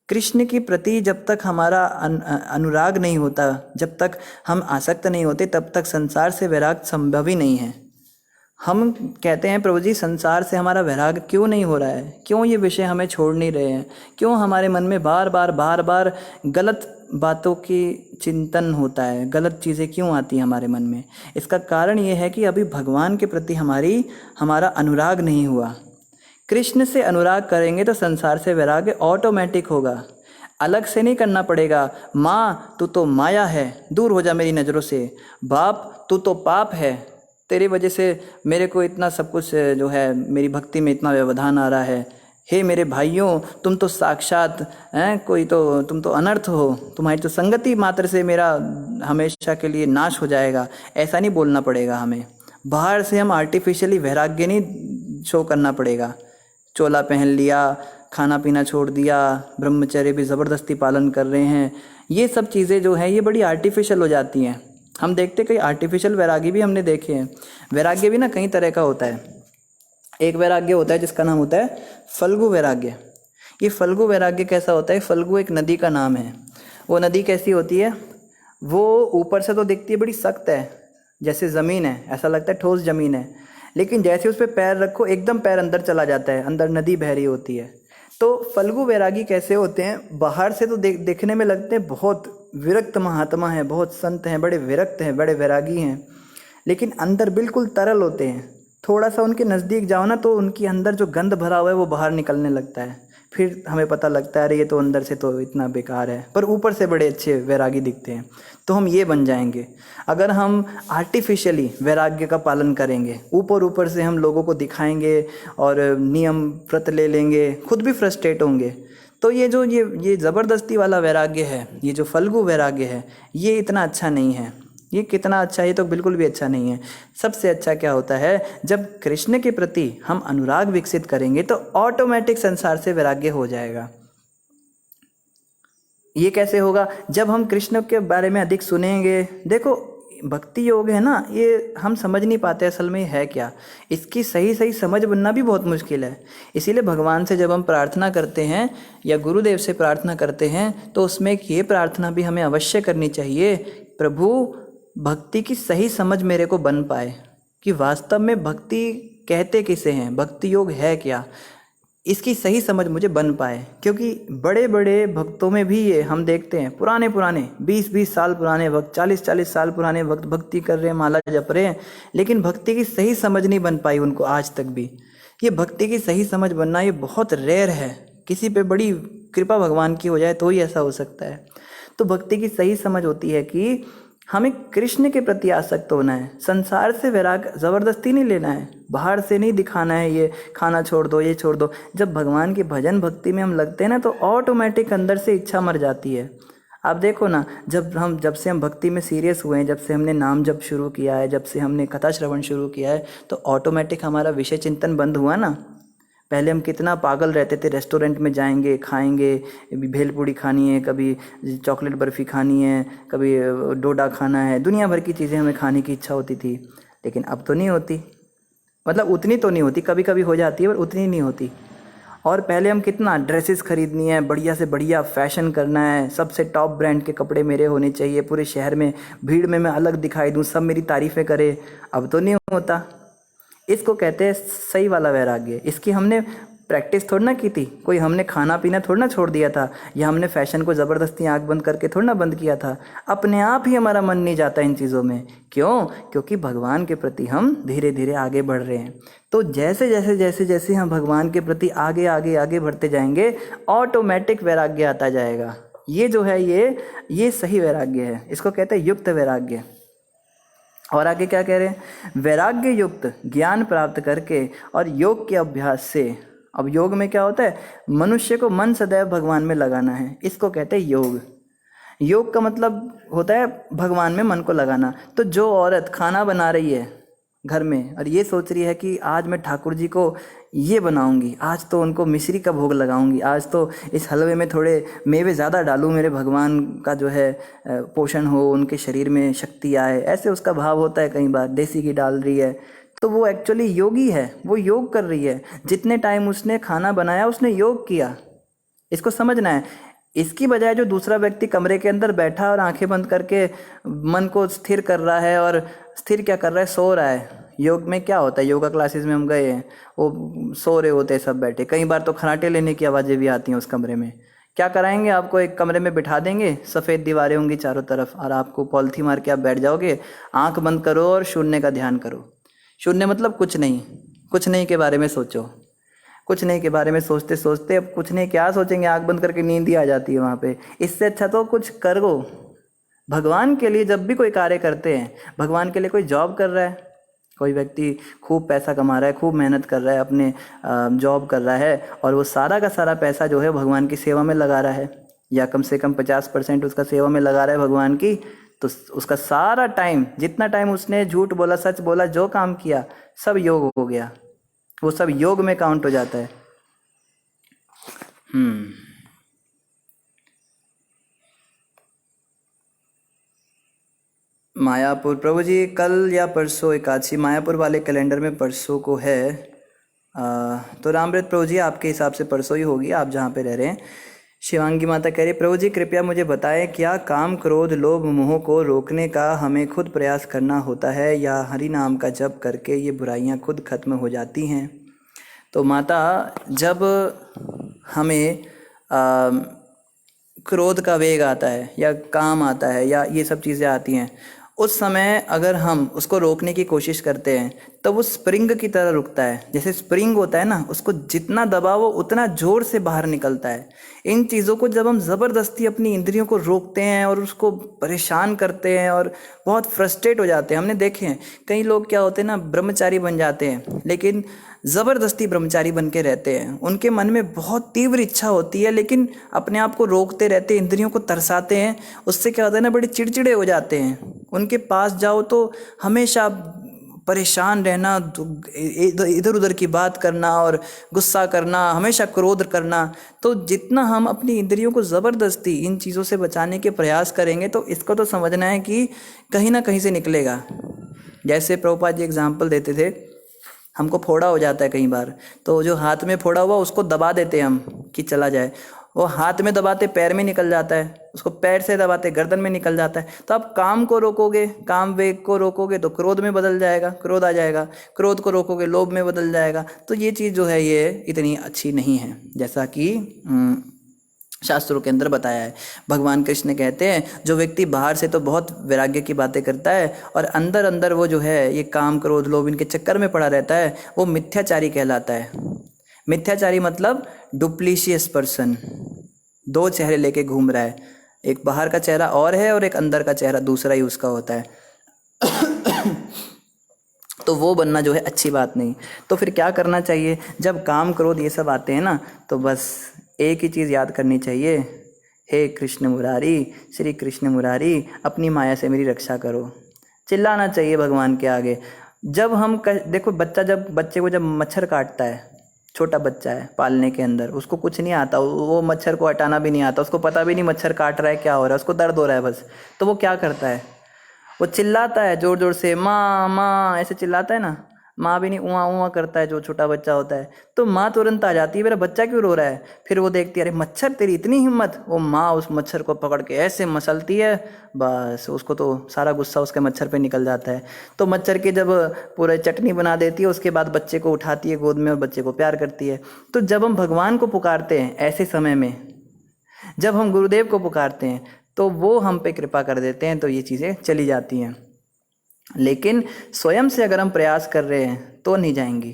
कृष्ण के प्रति जब तक हमारा अनुराग नहीं होता, जब तक हम आसक्त नहीं होते, तब तक संसार से वैराग संभव ही नहीं है। हम कहते हैं प्रभु जी संसार से हमारा वैराग क्यों नहीं हो रहा है, क्यों ये विषय हमें छोड़ नहीं रहे हैं, क्यों हमारे मन में बार बार गलत बातों की चिंतन होता है, गलत चीज़ें क्यों आती हैं हमारे मन में। इसका कारण ये है कि अभी भगवान के प्रति हमारा अनुराग नहीं हुआ। कृष्ण से अनुराग करेंगे तो संसार से वैराग्य ऑटोमेटिक होगा, अलग से नहीं करना पड़ेगा। माँ तू तो माया है, दूर हो जा मेरी नज़रों से। बाप तू तो पाप है, तेरी वजह से मेरे को इतना सब कुछ जो है मेरी भक्ति में इतना व्यवधान आ रहा है। हे मेरे भाइयों, तुम तो साक्षात तुम तो अनर्थ हो, तुम्हारी तो संगति मात्र से मेरा हमेशा के लिए नाश हो जाएगा। ऐसा नहीं बोलना पड़ेगा हमें। बाहर से हम आर्टिफिशियली वैराग्य नहीं शो करना पड़ेगा। चोला पहन लिया, खाना पीना छोड़ दिया, ब्रह्मचर्य भी ज़बरदस्ती पालन कर रहे हैं, ये सब चीज़ें जो हैं ये बड़ी आर्टिफिशियल हो जाती हैं। हम देखते कई आर्टिफिशियल वैरागी भी हमने देखे हैं। वैराग्य भी ना कई तरह का होता है। एक वैराग्य होता है जिसका नाम होता है फल्गु वैराग्य। ये फल्गु वैराग्य कैसा होता है? फल्गु एक नदी का नाम है। वो नदी कैसी होती है? वो ऊपर से तो दिखती है बड़ी सख्त है, जैसे ज़मीन है, ऐसा लगता है ठोस ज़मीन है, लेकिन जैसे उस पर पैर रखो एकदम पैर अंदर चला जाता है, अंदर नदी बह रही होती है। तो फल्गु वैरागी कैसे होते हैं? बाहर से तो देखने में लगते हैं बहुत विरक्त महात्मा हैं, बहुत संत हैं, बड़े विरक्त हैं, बड़े वैरागी हैं, लेकिन अंदर बिल्कुल तरल होते हैं। थोड़ा सा उनके नज़दीक जाओ ना तो उनके अंदर जो गंध भरा हुआ है वो बाहर निकलने लगता है। फिर हमें पता लगता है अरे ये तो अंदर से तो इतना बेकार है, पर ऊपर से बड़े अच्छे वैरागी दिखते हैं। तो हम ये बन जाएंगे अगर हम आर्टिफिशियली वैराग्य का पालन करेंगे, ऊपर ऊपर से हम लोगों को दिखाएंगे और नियम व्रत ले लेंगे, खुद भी फ्रस्ट्रेट होंगे। तो ये ज़बरदस्ती वाला वैराग्य है, ये जो फल्गु वैराग्य है, ये इतना अच्छा नहीं है। ये कितना अच्छा है? ये तो बिल्कुल भी अच्छा नहीं है। सबसे अच्छा क्या होता है, जब कृष्ण के प्रति हम अनुराग विकसित करेंगे तो ऑटोमेटिक संसार से वैराग्य हो जाएगा। ये कैसे होगा? जब हम कृष्ण के बारे में अधिक सुनेंगे। देखो भक्ति योग है ना, ये हम समझ नहीं पाते असल में है क्या। इसकी सही सही समझ बनना भी बहुत मुश्किल है। इसीलिए भगवान से जब हम प्रार्थना करते हैं या गुरुदेव से प्रार्थना करते हैं तो उसमें एक ये प्रार्थना भी हमें अवश्य करनी चाहिए, प्रभु भक्ति की सही समझ मेरे को बन पाए कि वास्तव में भक्ति कहते किसे हैं, भक्ति योग है क्या, इसकी सही समझ मुझे बन पाए। क्योंकि बड़े बड़े भक्तों में भी ये हम देखते हैं, पुराने 20-20 साल पुराने भक्त, 40-40 साल पुराने भक्त भक्ति कर रहे हैं, माला जप रहे हैं, लेकिन भक्ति की सही समझ नहीं बन पाई उनको आज तक भी। ये भक्ति की सही समझ बनना ये बहुत रेयर है। किसी पे बड़ी कृपा भगवान की हो जाए तो ही ऐसा हो सकता है। तो भक्ति की सही समझ होती है कि हमें कृष्ण के प्रति आसक्त होना है, संसार से वैराग ज़बरदस्ती नहीं लेना है, बाहर से नहीं दिखाना है ये खाना छोड़ दो, ये छोड़ दो। जब भगवान की भजन भक्ति में हम लगते हैं ना तो ऑटोमेटिक अंदर से इच्छा मर जाती है। आप देखो ना, जब से हम भक्ति में सीरियस हुए हैं, जब से हमने नाम जप शुरू किया है, जब से हमने कथा श्रवण शुरू किया है, तो ऑटोमेटिक हमारा विषय चिंतन बंद हुआ ना। पहले हम कितना पागल रहते थे, रेस्टोरेंट में जाएंगे, खाएंगे, भेलपूड़ी खानी है, कभी चॉकलेट बर्फ़ी खानी है, कभी डोडा खाना है, दुनिया भर की चीज़ें हमें खाने की इच्छा होती थी। लेकिन अब तो नहीं होती, मतलब उतनी तो नहीं होती, कभी कभी हो जाती है पर उतनी नहीं होती। और पहले हम कितना ड्रेसेस खरीदनी है, बढ़िया से बढ़िया फैशन करना है, सबसे टॉप ब्रांड के कपड़े मेरे होने चाहिए, पूरे शहर में भीड़ में मैं अलग दिखाई दूँ, सब मेरी तारीफ़ें करे। अब तो नहीं होता। इसको कहते हैं सही वाला वैराग्य। इसकी हमने प्रैक्टिस थोड़ा ना की थी, कोई हमने खाना पीना थोड़ा ना छोड़ दिया था, या हमने फैशन को ज़बरदस्ती आंख बंद करके थोड़ा ना बंद किया था। अपने आप ही हमारा मन नहीं जाता इन चीज़ों में। क्यों? क्योंकि भगवान के प्रति हम धीरे धीरे आगे बढ़ रहे हैं। तो जैसे जैसे जैसे जैसे हम भगवान के प्रति आगे आगे आगे बढ़ते जाएंगे, ऑटोमेटिक वैराग्य आता जाएगा। ये जो है ये सही वैराग्य है, इसको कहते हैं युक्त वैराग्य। और आगे क्या कह रहे हैं? वैराग्य युक्त ज्ञान प्राप्त करके और योग के अभ्यास से। अब योग में क्या होता है? मनुष्य को मन सदैव भगवान में लगाना है, इसको कहते हैं योग। योग का मतलब होता है भगवान में मन को लगाना। तो जो औरत खाना बना रही है घर में और ये सोच रही है कि आज मैं ठाकुर जी को ये बनाऊंगी, आज तो उनको मिश्री का भोग लगाऊंगी, आज तो इस हलवे में थोड़े मेवे ज़्यादा डालूं, मेरे भगवान का जो है पोषण हो, उनके शरीर में शक्ति आए, ऐसे उसका भाव होता है। कई बार देसी घी डाल रही है, तो वो एक्चुअली योगी है, वो योग कर रही है। जितने टाइम उसने खाना बनाया उसने योग किया, इसको समझना है। इसकी बजाय जो दूसरा व्यक्ति कमरे के अंदर बैठा और आंखें बंद करके मन को स्थिर कर रहा है, और स्थिर क्या कर रहा है? सो रहा है। योग में क्या होता है? योगा क्लासेस में हम गए हैं, वो सो रहे होते हैं सब बैठे। कई बार तो खराटे लेने की आवाज़ें भी आती हैं उस कमरे में। क्या कराएंगे? आपको एक कमरे में बिठा देंगे, सफ़ेद दीवारें होंगी चारों तरफ, और आपको पॉलिथी मार के आप बैठ जाओगे, आंख बंद करो और शून्य का ध्यान करो। शून्य मतलब कुछ नहीं, कुछ नहीं के बारे में सोचो। कुछ नहीं के बारे में सोचते सोचते अब कुछ नहीं क्या सोचेंगे, आंख बंद करके नींद ही आ जाती है वहाँ पे। इससे अच्छा तो कुछ करो भगवान के लिए। जब भी कोई कार्य करते हैं, भगवान के लिए कोई जॉब कर रहा है, कोई व्यक्ति खूब पैसा कमा रहा है, खूब मेहनत कर रहा है, अपने जॉब कर रहा है, और वो सारा का सारा पैसा जो है भगवान की सेवा में लगा रहा है, या कम से कम 50% उसका सेवा में लगा रहा है भगवान की, तो उसका सारा टाइम, जितना टाइम उसने झूठ बोला, सच बोला, जो काम किया, सब योग हो गया। वो सब योग में काउंट हो जाता है। मायापुर प्रभु जी, कल या परसों एकादशी मायापुर वाले कैलेंडर में परसों को है। तो रामृत प्रभु जी आपके हिसाब से परसों ही होगी, आप जहाँ पे रह रहे हैं। शिवांगी माता कह रही, प्रभु जी कृपया मुझे बताएं, क्या काम क्रोध लोभ मोह को रोकने का हमें खुद प्रयास करना होता है, या हरि नाम का जप करके ये बुराइयां खुद खत्म हो जाती हैं? तो माता, जब हमें क्रोध का वेग आता है, या काम आता है, या ये सब चीज़ें आती हैं, उस समय अगर हम उसको रोकने की कोशिश करते हैं तो वो स्प्रिंग की तरह रुकता है। जैसे स्प्रिंग होता है ना, उसको जितना दबाओ उतना जोर से बाहर निकलता है। इन चीज़ों को जब हम ज़बरदस्ती अपनी इंद्रियों को रोकते हैं और उसको परेशान करते हैं और बहुत फ्रस्ट्रेट हो जाते हैं। हमने देखे हैं कई लोग क्या होते हैं ना, ब्रह्मचारी बन जाते हैं लेकिन ज़बरदस्ती ब्रह्मचारी बन के रहते हैं। उनके मन में बहुत तीव्र इच्छा होती है लेकिन अपने आप को रोकते रहते हैं, इंद्रियों को तरसाते हैं। उससे क्या होता है ना, बड़े चिड़चिड़े हो जाते हैं। उनके पास जाओ तो हमेशा परेशान रहना, इधर उधर की बात करना और गुस्सा करना, हमेशा क्रोध करना। तो जितना हम अपनी इंद्रियों को ज़बरदस्ती इन चीज़ों से बचाने के प्रयास करेंगे तो इसको तो समझना है कि कहीं ना कहीं से निकलेगा। जैसे प्रभुपाद जी एग्जाम्पल देते थे, हमको फोड़ा हो जाता है कई बार, तो जो हाथ में फोड़ा हुआ उसको दबा देते हैं हम कि चला जाए। वो हाथ में दबाते पैर में निकल जाता है, उसको पैर से दबाते गर्दन में निकल जाता है। तो आप काम को रोकोगे, काम वेग को रोकोगे तो क्रोध में बदल जाएगा, क्रोध आ जाएगा। क्रोध को रोकोगे लोभ में बदल जाएगा। तो ये चीज़ जो है ये इतनी अच्छी नहीं है, जैसा कि शास्त्रों के अंदर बताया है। भगवान कृष्ण कहते हैं जो व्यक्ति बाहर से तो बहुत वैराग्य की बातें करता है और अंदर अंदर वो जो है ये काम क्रोध लोभ इनके चक्कर में पड़ा रहता है, वो मिथ्याचारी कहलाता है। मिथ्याचारी मतलब डुप्लीशियस पर्सन, दो चेहरे लेके घूम रहा है। एक बाहर का चेहरा और है और एक अंदर का चेहरा दूसरा ही उसका होता है। तो वो बनना जो है अच्छी बात नहीं। तो फिर क्या करना चाहिए, जब काम क्रोध ये सब आते हैं ना, तो बस एक ही चीज़ याद करनी चाहिए, हे कृष्ण मुरारी, श्री कृष्ण मुरारी, अपनी माया से मेरी रक्षा करो। चिल्लाना चाहिए भगवान के आगे। जब हम देखो बच्चे को जब मच्छर काटता है, छोटा बच्चा है पालने के अंदर, उसको कुछ नहीं आता, वो मच्छर को हटाना भी नहीं आता, उसको पता भी नहीं मच्छर काट रहा है क्या हो रहा है, उसको दर्द हो रहा है बस। तो वो क्या करता है, वो चिल्लाता है जोर जोर से, माँ माँ ऐसे चिल्लाता है ना। माँ भी नहीं, उआ उआ करता है जो छोटा बच्चा होता है। तो माँ तुरंत आ जाती है, मेरा बच्चा क्यों रो रहा है। फिर वो देखती है, अरे मच्छर तेरी इतनी हिम्मत। वो माँ उस मच्छर को पकड़ के ऐसे मसलती है, बस उसको तो सारा गुस्सा उसके मच्छर पे निकल जाता है। तो मच्छर की जब पूरा चटनी बना देती है, उसके बाद बच्चे को उठाती है गोद में और बच्चे को प्यार करती है। तो जब हम भगवान को पुकारते हैं ऐसे समय में, जब हम गुरुदेव को पुकारते हैं तो वो हम पे कृपा कर देते हैं, तो ये चीज़ें चली जाती हैं। लेकिन स्वयं से अगर हम प्रयास कर रहे हैं तो नहीं जाएंगी।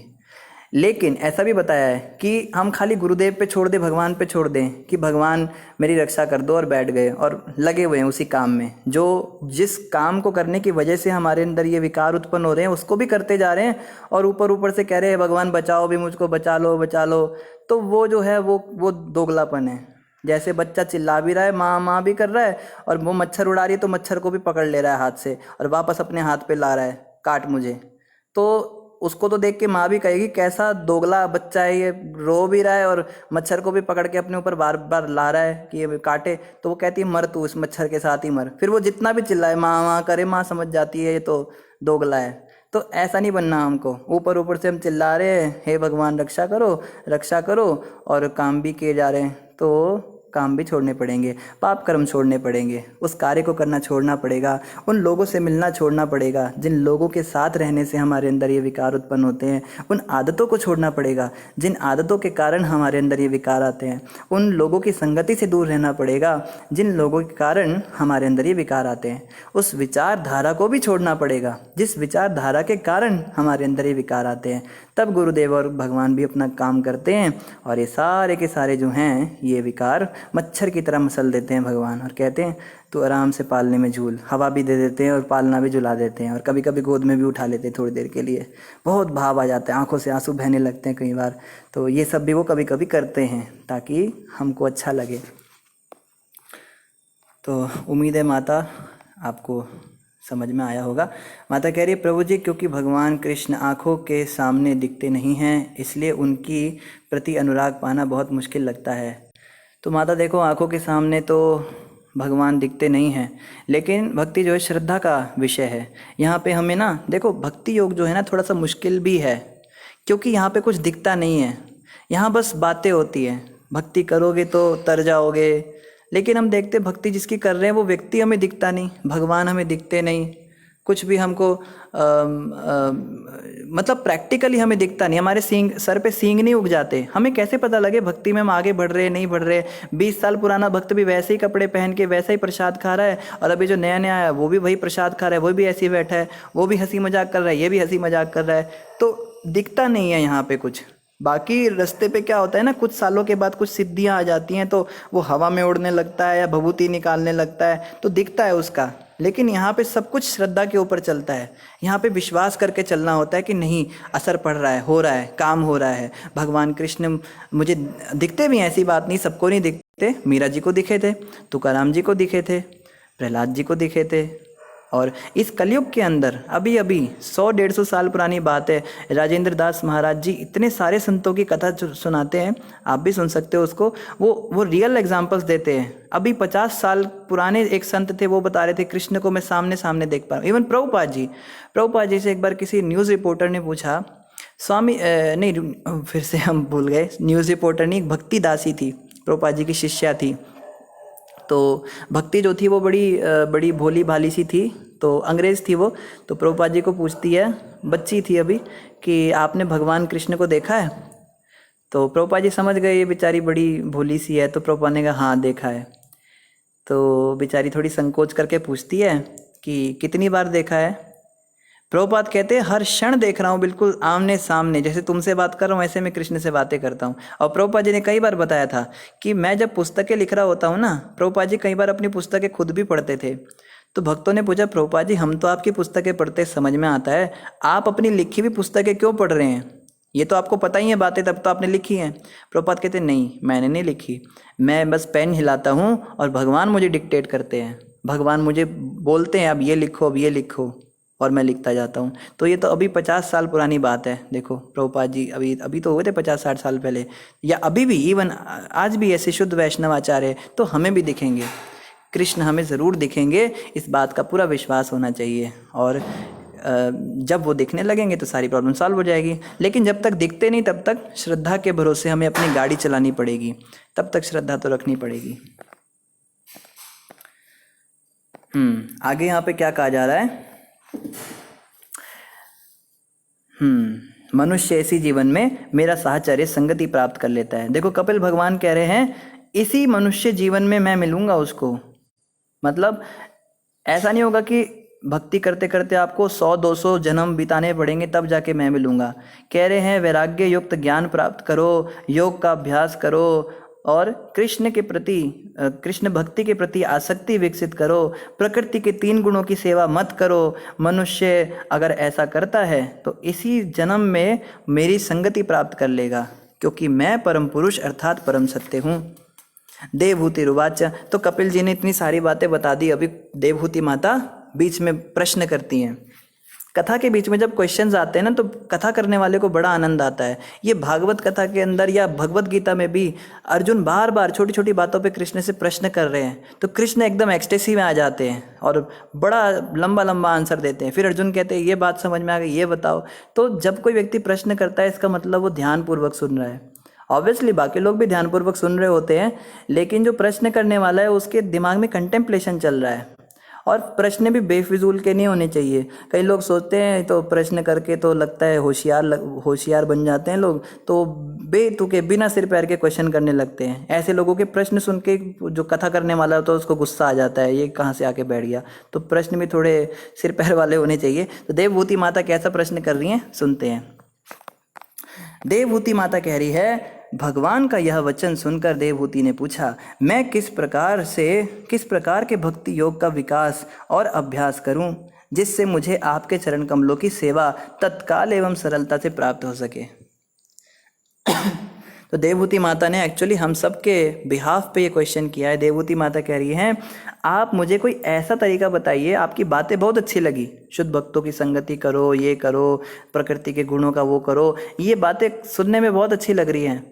लेकिन ऐसा भी बताया है कि हम खाली गुरुदेव पे छोड़ दें, भगवान पे छोड़ दें कि भगवान मेरी रक्षा कर दो, और बैठ गए और लगे हुए हैं उसी काम में, जो जिस काम को करने की वजह से हमारे अंदर ये विकार उत्पन्न हो रहे हैं उसको भी करते जा रहे हैं, और ऊपर ऊपर से कह रहे हैं भगवान बचाओ भी मुझको, बचा लो बचा लो। तो वो जो है वो दोगलापन है। जैसे बच्चा चिल्ला भी रहा है, माँ माँ भी कर रहा है, और वो मच्छर उड़ा रही है तो मच्छर को भी पकड़ ले रहा है हाथ से और वापस अपने हाथ पे ला रहा है, काट मुझे। तो उसको तो देख के माँ भी कहेगी कैसा दोगला बच्चा है ये, रो भी रहा है और मच्छर को भी पकड़ के अपने ऊपर बार बार ला रहा है कि ये काटे। तो वो कहती है मर तू, इस मच्छर के साथ ही मर। फिर वो जितना भी चिल्लाए, माँ माँ करे, माँ समझ जाती है ये तो दोगला है। तो ऐसा नहीं बनना हमको। ऊपर ऊपर से हम चिल्ला रहे हैं हे भगवान रक्षा करो रक्षा करो, और काम भी किए जा रहे हैं, तो काम भी छोड़ने पड़ेंगे, पाप कर्म छोड़ने पड़ेंगे, उस कार्य को करना छोड़ना पड़ेगा, उन लोगों से मिलना छोड़ना पड़ेगा जिन लोगों के साथ रहने से हमारे अंदर ये विकार उत्पन्न होते हैं, उन आदतों को छोड़ना पड़ेगा जिन आदतों के कारण हमारे अंदर ये विकार आते हैं, उन लोगों की संगति से दूर रहना पड़ेगा जिन लोगों के कारण हमारे अंदर ये विकार आते हैं, उस विचारधारा को भी छोड़ना पड़ेगा जिस विचारधारा के कारण हमारे अंदर ये विकार आते हैं। तब गुरुदेव और भगवान भी अपना काम करते हैं और ये सारे के सारे जो हैं ये विकार मच्छर की तरह मसल देते हैं भगवान, और कहते हैं तू आराम से पालने में झूल। हवा भी दे देते हैं और पालना भी झुला देते हैं, और कभी कभी गोद में भी उठा लेते हैं थोड़ी देर के लिए। बहुत भाव आ जाता है, आंखों से आंसू बहने लगते हैं कई बार। तो ये सब भी वो कभी कभी करते हैं ताकि हमको अच्छा लगे। तो उम्मीद है माता आपको समझ में आया होगा। माता कह रही है प्रभु जी क्योंकि भगवान कृष्ण आँखों के सामने दिखते नहीं हैं, इसलिए उनकी प्रति अनुराग पाना बहुत मुश्किल लगता है। तो माता देखो, आँखों के सामने तो भगवान दिखते नहीं हैं, लेकिन भक्ति जो है श्रद्धा का विषय है। यहाँ पे हमें ना देखो, भक्ति योग जो है ना थोड़ा सा मुश्किल भी है, क्योंकि यहाँ पे कुछ दिखता नहीं है, यहाँ बस बातें होती हैं। भक्ति करोगे तो तर जाओगे, लेकिन हम देखते भक्ति जिसकी कर रहे हैं वो व्यक्ति हमें दिखता नहीं, भगवान हमें दिखते नहीं। कुछ भी हमको मतलब प्रैक्टिकली हमें दिखता नहीं, हमारे सींग सर पे सींग नहीं उग जाते, हमें कैसे पता लगे भक्ति में हम आगे बढ़ रहे नहीं बढ़ रहे। 20 साल पुराना भक्त भी वैसे ही कपड़े पहन के वैसा ही प्रसाद खा रहा है, और अभी जो नया नया है वो भी वही प्रसाद खा रहा है, वो भी ऐसे ही बैठा है, वो भी हंसी मजाक कर रहा है, ये भी हंसी मजाक कर रहा है, तो दिखता नहीं है यहाँ पे कुछ। बाकी रास्ते पे क्या होता है ना, कुछ सालों के बाद कुछ सिद्धियां आ जाती हैं तो वो हवा में उड़ने लगता है या भभूति निकालने लगता है तो दिखता है उसका। लेकिन यहाँ पे सब कुछ श्रद्धा के ऊपर चलता है, यहाँ पे विश्वास करके चलना होता है कि नहीं असर पड़ रहा है, हो रहा है, काम हो रहा है। भगवान कृष्ण मुझे दिखते भी हैं, ऐसी बात नहीं सबको नहीं दिखते, मीरा जी को दिखे थे, तुकाराम जी को दिखे थे, प्रहलाद जी को दिखे थे। और इस कलयुग के अंदर अभी अभी 100-150 साल पुरानी बात है, राजेंद्र दास महाराज जी इतने सारे संतों की कथा सुनाते हैं, आप भी सुन सकते हो उसको, वो रियल एग्जांपल्स देते हैं। अभी 50 साल पुराने एक संत थे, वो बता रहे थे कृष्ण को मैं सामने सामने देख पा रहा हूँ। इवन प्रभुपाद जी से एक बार किसी न्यूज़ रिपोर्टर ने पूछा, स्वामी नहीं फिर से हम भूल गए, न्यूज़ रिपोर्टर नहीं, एक भक्ति दासी थी, प्रभुपाद जी की शिष्या थी। तो भक्ति जो थी वो बड़ी भोली भाली सी थी, तो अंग्रेज़ थी वो। तो प्रभुपाद जी को पूछती है, बच्ची थी अभी, कि आपने भगवान कृष्ण को देखा है? तो प्रभुपाद जी समझ गए ये बेचारी बड़ी भोली सी है, तो प्रभुपाद ने कहा हाँ देखा है। तो बेचारी थोड़ी संकोच करके पूछती है कि कितनी बार देखा है? प्रभुपाद कहते हैं हर क्षण देख रहा हूँ, बिल्कुल आमने सामने, जैसे तुमसे बात कर रहा हूँ ऐसे मैं कृष्ण से बातें करता हूँ। और प्रभुपाद जी ने कई बार बताया था कि मैं जब पुस्तकें लिख रहा होता हूँ ना, प्रभुपाद जी कई बार अपनी पुस्तकें खुद भी पढ़ते थे। तो भक्तों ने पूछा, प्रभुपाद जी हम तो आपकी पुस्तकें पढ़ते समझ में आता है, आप अपनी लिखी हुई पुस्तकें क्यों पढ़ रहे हैं? ये तो आपको पता ही है बातें, तब तो आपने लिखी हैं। प्रभुपाद कहते नहीं, मैंने नहीं लिखी, मैं बस पेन हिलाता हूँ और भगवान मुझे डिक्टेट करते हैं, भगवान मुझे बोलते हैं अब ये लिखो, अब ये लिखो, और मैं लिखता जाता हूँ। तो ये तो अभी 50 साल पुरानी बात है। देखो प्रभुपाद जी अभी तो हुए थे 50-60 साल पहले, या अभी भी इवन आज भी ऐसे शुद्ध वैष्णव आचार्य तो हमें भी दिखेंगे, कृष्ण हमें ज़रूर दिखेंगे, इस बात का पूरा विश्वास होना चाहिए। और जब वो दिखने लगेंगे तो सारी प्रॉब्लम सॉल्व हो जाएगी। लेकिन जब तक दिखते नहीं तब तक श्रद्धा के भरोसे हमें अपनी गाड़ी चलानी पड़ेगी, तब तक श्रद्धा तो रखनी पड़ेगी। आगे यहाँ पे क्या कहा जा रहा है? मनुष्य इसी जीवन में मेरा साहचर्य संगति प्राप्त कर लेता है। देखो कपिल भगवान कह रहे हैं इसी मनुष्य जीवन में मैं मिलूंगा उसको। मतलब ऐसा नहीं होगा कि भक्ति करते करते आपको 100-200 जन्म बिताने पड़ेंगे तब जाके मैं मिलूंगा। कह रहे हैं वैराग्य युक्त ज्ञान प्राप्त करो, योग का अभ्यास करो, और कृष्ण के प्रति, कृष्ण भक्ति के प्रति आसक्ति विकसित करो, प्रकृति के 3 गुणों की सेवा मत करो। मनुष्य अगर ऐसा करता है तो इसी जन्म में मेरी संगति प्राप्त कर लेगा, क्योंकि मैं परम पुरुष अर्थात परम सत्य हूँ। देवहूति रुवाच। तो कपिल जी ने इतनी सारी बातें बता दी, अभी देवहूति माता बीच में प्रश्न करती हैं। कथा के बीच में जब क्वेश्चंस आते हैं ना तो कथा करने वाले को बड़ा आनंद आता है। ये भागवत कथा के अंदर या भगवत गीता में भी अर्जुन बार बार छोटी छोटी बातों पे कृष्ण से प्रश्न कर रहे हैं, तो कृष्ण एकदम एक्सटेसी में आ जाते हैं और बड़ा लंबा लंबा आंसर देते हैं। फिर अर्जुन कहते हैं ये बात समझ में आ गई, ये बताओ। तो जब कोई व्यक्ति प्रश्न करता है इसका मतलब वो ध्यानपूर्वक सुन रहा है। ऑब्वियसली बाकी लोग भी ध्यानपूर्वक सुन रहे होते हैं, लेकिन जो प्रश्न करने वाला है उसके दिमाग में कंटेम्पलेशन चल रहा है। और प्रश्न भी बेफिजूल के नहीं होने चाहिए। कई लोग सोचते हैं तो प्रश्न करके तो लगता है होशियार बन जाते हैं लोग, तो बेतुके बिना सिर पैर के क्वेश्चन करने लगते हैं। ऐसे लोगों के प्रश्न सुन के जो कथा करने वाला होता है उसको गुस्सा आ जाता है, ये कहाँ से आके बैठ गया। तो प्रश्न भी थोड़े सिर पैर वाले होने चाहिए। तो देवहूति माता कैसा प्रश्न कर रही हैं सुनते हैं। देवहूति माता कह रही है, भगवान का यह वचन सुनकर देवहूति ने पूछा, मैं किस प्रकार के भक्ति योग का विकास और अभ्यास करूं जिससे मुझे आपके चरण कमलों की सेवा तत्काल एवं सरलता से प्राप्त हो सके। तो देवहूति माता ने एक्चुअली हम सब के बिहाफ पे ये क्वेश्चन किया है। देवहूति माता कह रही हैं, आप मुझे कोई ऐसा तरीका बताइए, आपकी बातें बहुत अच्छी लगी, शुद्ध भक्तों की संगति करो, ये करो, प्रकृति के गुणों का वो करो, ये बातें सुनने में बहुत अच्छी लग रही हैं,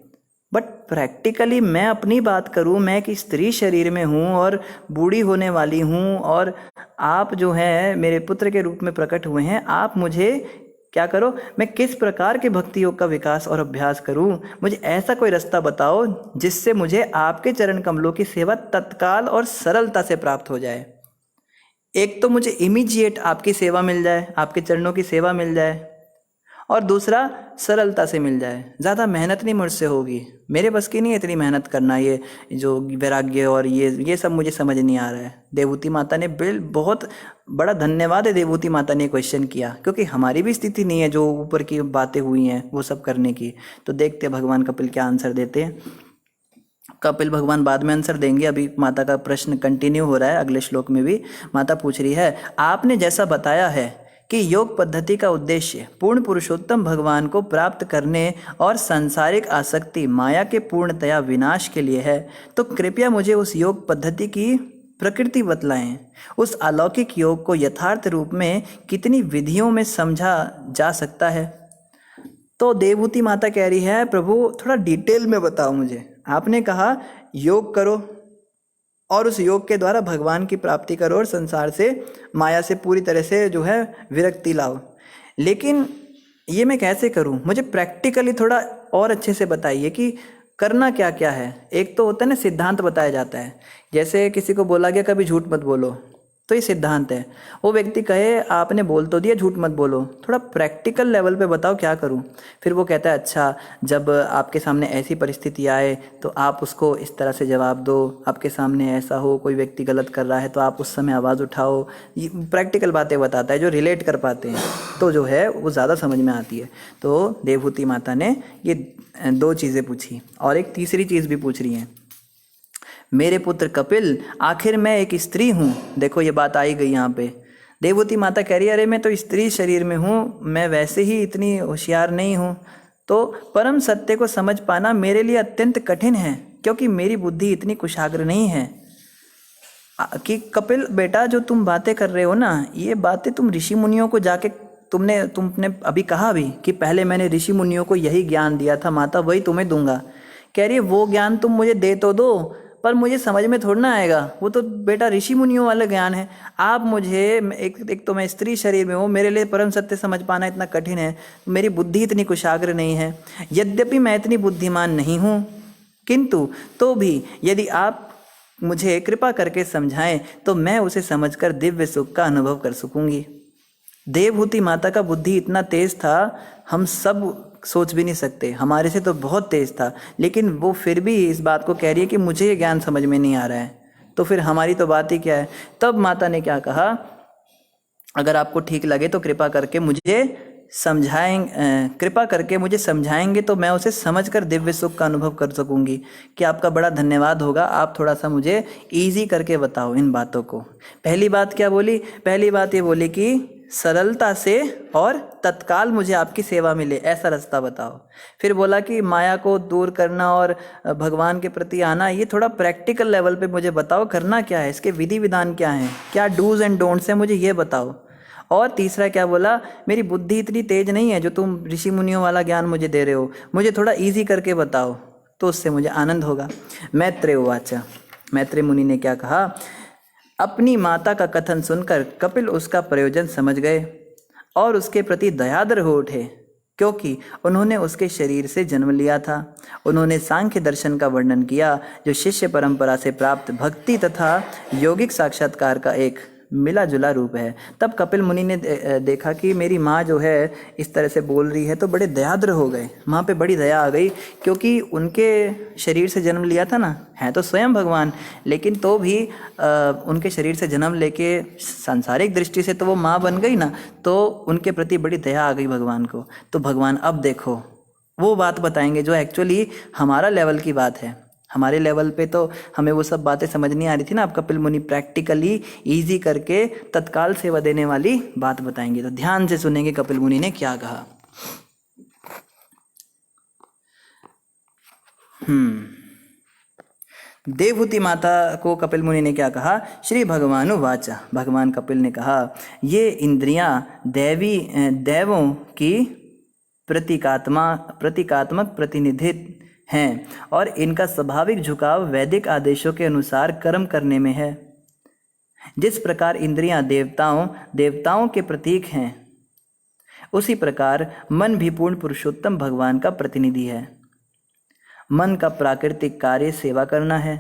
बट प्रैक्टिकली मैं अपनी बात करूं, मैं एक स्त्री शरीर में हूं और बूढ़ी होने वाली हूं, और आप जो हैं मेरे पुत्र के रूप में प्रकट हुए हैं, आप मुझे क्या करो, मैं किस प्रकार के भक्ति योग का विकास और अभ्यास करूं, मुझे ऐसा कोई रास्ता बताओ जिससे मुझे आपके चरण कमलों की सेवा तत्काल और सरलता से प्राप्त हो जाए। एक तो मुझे इमीडिएट आपकी सेवा मिल जाए, आपके चरणों की सेवा मिल जाए, और दूसरा सरलता से मिल जाए, ज़्यादा मेहनत नहीं मुझसे होगी, मेरे बस की नहीं है इतनी मेहनत करना, ये जो वैराग्य और ये सब मुझे समझ नहीं आ रहा है। देवहूति माता ने बहुत बड़ा धन्यवाद है देवहूति माता ने क्वेश्चन किया, क्योंकि हमारी भी स्थिति नहीं है जो ऊपर की बातें हुई हैं वो सब करने की। तो देखते हैं भगवान कपिल क्या आंसर देते हैं। कपिल भगवान बाद में आंसर देंगे, अभी माता का प्रश्न कंटिन्यू हो रहा है। अगले श्लोक में भी माता पूछ रही है, आपने जैसा बताया है कि योग पद्धति का उद्देश्य पूर्ण पुरुषोत्तम भगवान को प्राप्त करने और सांसारिक आसक्ति माया के पूर्णतया विनाश के लिए है, तो कृपया मुझे उस योग पद्धति की प्रकृति बतलाएं। उस अलौकिक योग को यथार्थ रूप में कितनी विधियों में समझा जा सकता है? तो देवहूति माता कह रही है, प्रभु थोड़ा डिटेल में बताओ मुझे। आपने कहा योग करो और उस योग के द्वारा भगवान की प्राप्ति करो और संसार से, माया से पूरी तरह से जो है विरक्ति लाओ, लेकिन ये मैं कैसे करूं? मुझे प्रैक्टिकली थोड़ा और अच्छे से बताइए कि करना क्या क्या है। एक तो होता है ना सिद्धांत बताया जाता है, जैसे किसी को बोला गया कभी झूठ मत बोलो, तो ये सिद्धांत है। वो व्यक्ति कहे आपने बोल तो दिया झूठ मत बोलो, थोड़ा प्रैक्टिकल लेवल पे बताओ क्या करूं। फिर वो कहता है अच्छा, जब आपके सामने ऐसी परिस्थिति आए तो आप उसको इस तरह से जवाब दो, आपके सामने ऐसा हो कोई व्यक्ति गलत कर रहा है तो आप उस समय आवाज़ उठाओ। ये प्रैक्टिकल बातें बताता है जो रिलेट कर पाते हैं, तो जो है वो ज़्यादा समझ में आती है। तो देवहूति माता ने ये 2 चीज़ें पूछी और एक तीसरी चीज़ भी पूछ रही हैं, मेरे पुत्र कपिल, आखिर मैं एक स्त्री हूँ। देखो ये बात आई गई यहाँ पे। देवहूति माता कह रही है अरे मैं तो स्त्री शरीर में हूँ, मैं वैसे ही इतनी होशियार नहीं हूँ, तो परम सत्य को समझ पाना मेरे लिए अत्यंत कठिन है, क्योंकि मेरी बुद्धि इतनी कुशाग्र नहीं है। कि कपिल बेटा, जो तुम बातें कर रहे हो ना, ये बातें तुम ऋषि मुनियों को जाके तुमने अभी कहा भी कि पहले मैंने ऋषि मुनियों को यही ज्ञान दिया था माता, वही तुम्हें दूंगा। कह रही है वो ज्ञान तुम मुझे दे तो दो, पर मुझे समझ में थोड़ा ना आएगा, वो तो बेटा ऋषि मुनियों वाला ज्ञान है। आप मुझे एक तो मैं स्त्री शरीर में हूँ, मेरे लिए परम सत्य समझ पाना इतना कठिन है, मेरी बुद्धि इतनी कुशाग्र नहीं है। यद्यपि मैं इतनी बुद्धिमान नहीं हूँ, किंतु तो भी यदि आप मुझे कृपा करके समझाएं तो मैं उसे समझकर दिव्य सुख का अनुभव कर सकूंगी। देवहूति माता का बुद्धि इतना तेज था, हम सब सोच भी नहीं सकते, हमारे से तो बहुत तेज था, लेकिन वो फिर भी इस बात को कह रही है कि मुझे ये ज्ञान समझ में नहीं आ रहा है, तो फिर हमारी तो बात ही क्या है। तब माता ने क्या कहा, अगर आपको ठीक लगे तो कृपा करके मुझे समझाएंगे तो मैं उसे समझकर दिव्य सुख का अनुभव कर सकूंगी। कि आपका बड़ा धन्यवाद होगा, आप थोड़ा सा मुझे ईजी करके बताओ इन बातों को। पहली बात क्या बोली? पहली बात ये बोली कि सरलता से और तत्काल मुझे आपकी सेवा मिले, ऐसा रास्ता बताओ। फिर बोला कि माया को दूर करना और भगवान के प्रति आना, ये थोड़ा प्रैक्टिकल लेवल पे मुझे बताओ, करना क्या है, इसके विधि विधान क्या हैं, क्या डूज एंड डोंट्स हैं, मुझे ये बताओ। और तीसरा क्या बोला, मेरी बुद्धि इतनी तेज नहीं है जो तुम ऋषि मुनियों वाला ज्ञान मुझे दे रहे हो, मुझे थोड़ा ईजी करके बताओ, तो उससे मुझे आनंद होगा। मैत्रेय उवाच, मैत्रेय मुनि ने क्या कहा, अपनी माता का कथन सुनकर कपिल उसका प्रयोजन समझ गए और उसके प्रति दयाद्र हो उठे, क्योंकि उन्होंने उसके शरीर से जन्म लिया था। उन्होंने सांख्य दर्शन का वर्णन किया, जो शिष्य परंपरा से प्राप्त भक्ति तथा यौगिक साक्षात्कार का एक मिला जुला रूप है। तब कपिल मुनि ने देखा कि मेरी माँ जो है इस तरह से बोल रही है, तो बड़े दयाद्र हो गए, माँ पे बड़ी दया आ गई, क्योंकि उनके शरीर से जन्म लिया था ना, है तो स्वयं भगवान, लेकिन तो भी उनके शरीर से जन्म लेके सांसारिक दृष्टि से तो वो माँ बन गई ना, तो उनके प्रति बड़ी दया आ गई भगवान को। तो भगवान अब देखो वो बात बताएंगे जो एक्चुअली हमारा लेवल की बात है। हमारे लेवल पे तो हमें वो सब बातें समझ नहीं आ रही थी ना, अब कपिल मुनि प्रैक्टिकली ईजी करके तत्काल सेवा देने वाली बात बताएंगे। तो ध्यान से सुनेंगे कपिल मुनि ने क्या कहा। देवहूति माता को कपिल मुनि ने क्या कहा, श्री भगवानु वाचा, भगवान कपिल ने कहा, ये इंद्रियां देवों की प्रतीकात्मक प्रतिनिधित्व हैं और इनका स्वाभाविक झुकाव वैदिक आदेशों के अनुसार कर्म करने में है। जिस प्रकार इंद्रियां देवताओं के प्रतीक हैं, उसी प्रकार मन भी पूर्ण पुरुषोत्तम भगवान का प्रतिनिधि है। मन का प्राकृतिक कार्य सेवा करना है।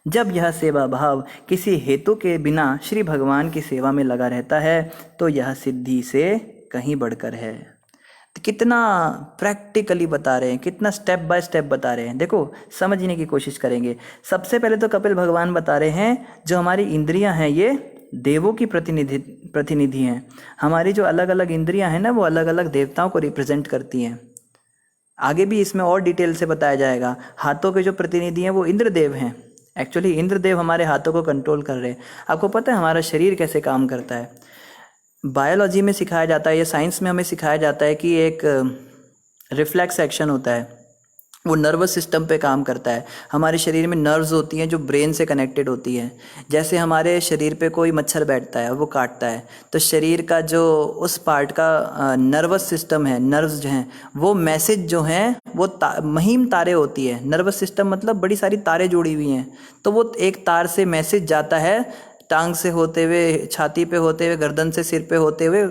जब यह सेवा भाव किसी हेतु के बिना श्री भगवान की सेवा में लगा रहता है तो यह सिद्धि से कहीं बढ़कर है। तो कितना प्रैक्टिकली बता रहे हैं, कितना स्टेप बाय स्टेप बता रहे हैं। देखो समझने की कोशिश करेंगे। सबसे पहले तो कपिल भगवान बता रहे हैं जो हमारी इंद्रियां हैं ये देवों की प्रतिनिधि हैं। हमारी जो अलग अलग इंद्रियां हैं ना वो अलग अलग देवताओं को रिप्रेजेंट करती हैं। आगे भी इसमें और डिटेल से बताया जाएगा। हाथों के जो प्रतिनिधि हैं वो इंद्रदेव हैं। एक्चुअली इंद्रदेव हमारे हाथों को कंट्रोल कर रहे हैं। आपको पता है हमारा शरीर कैसे काम करता है? बायोलॉजी में सिखाया जाता है या साइंस में हमें सिखाया जाता है कि एक रिफ्लेक्स एक्शन होता है, वो नर्वस सिस्टम पे काम करता है। हमारे शरीर में नर्व्स होती हैं जो ब्रेन से कनेक्टेड होती हैं। जैसे हमारे शरीर पे कोई मच्छर बैठता है और वो काटता है तो शरीर का जो उस पार्ट का नर्वस सिस्टम है, नर्व्स जो हैं वो मैसेज जो हैं वो महीम तारे होती है। नर्वस सिस्टम मतलब बड़ी सारी तारें जुड़ी हुई हैं, तो वो एक तार से मैसेज जाता है टांग से होते हुए, छाती पे होते हुए, गर्दन से सिर पे होते हुए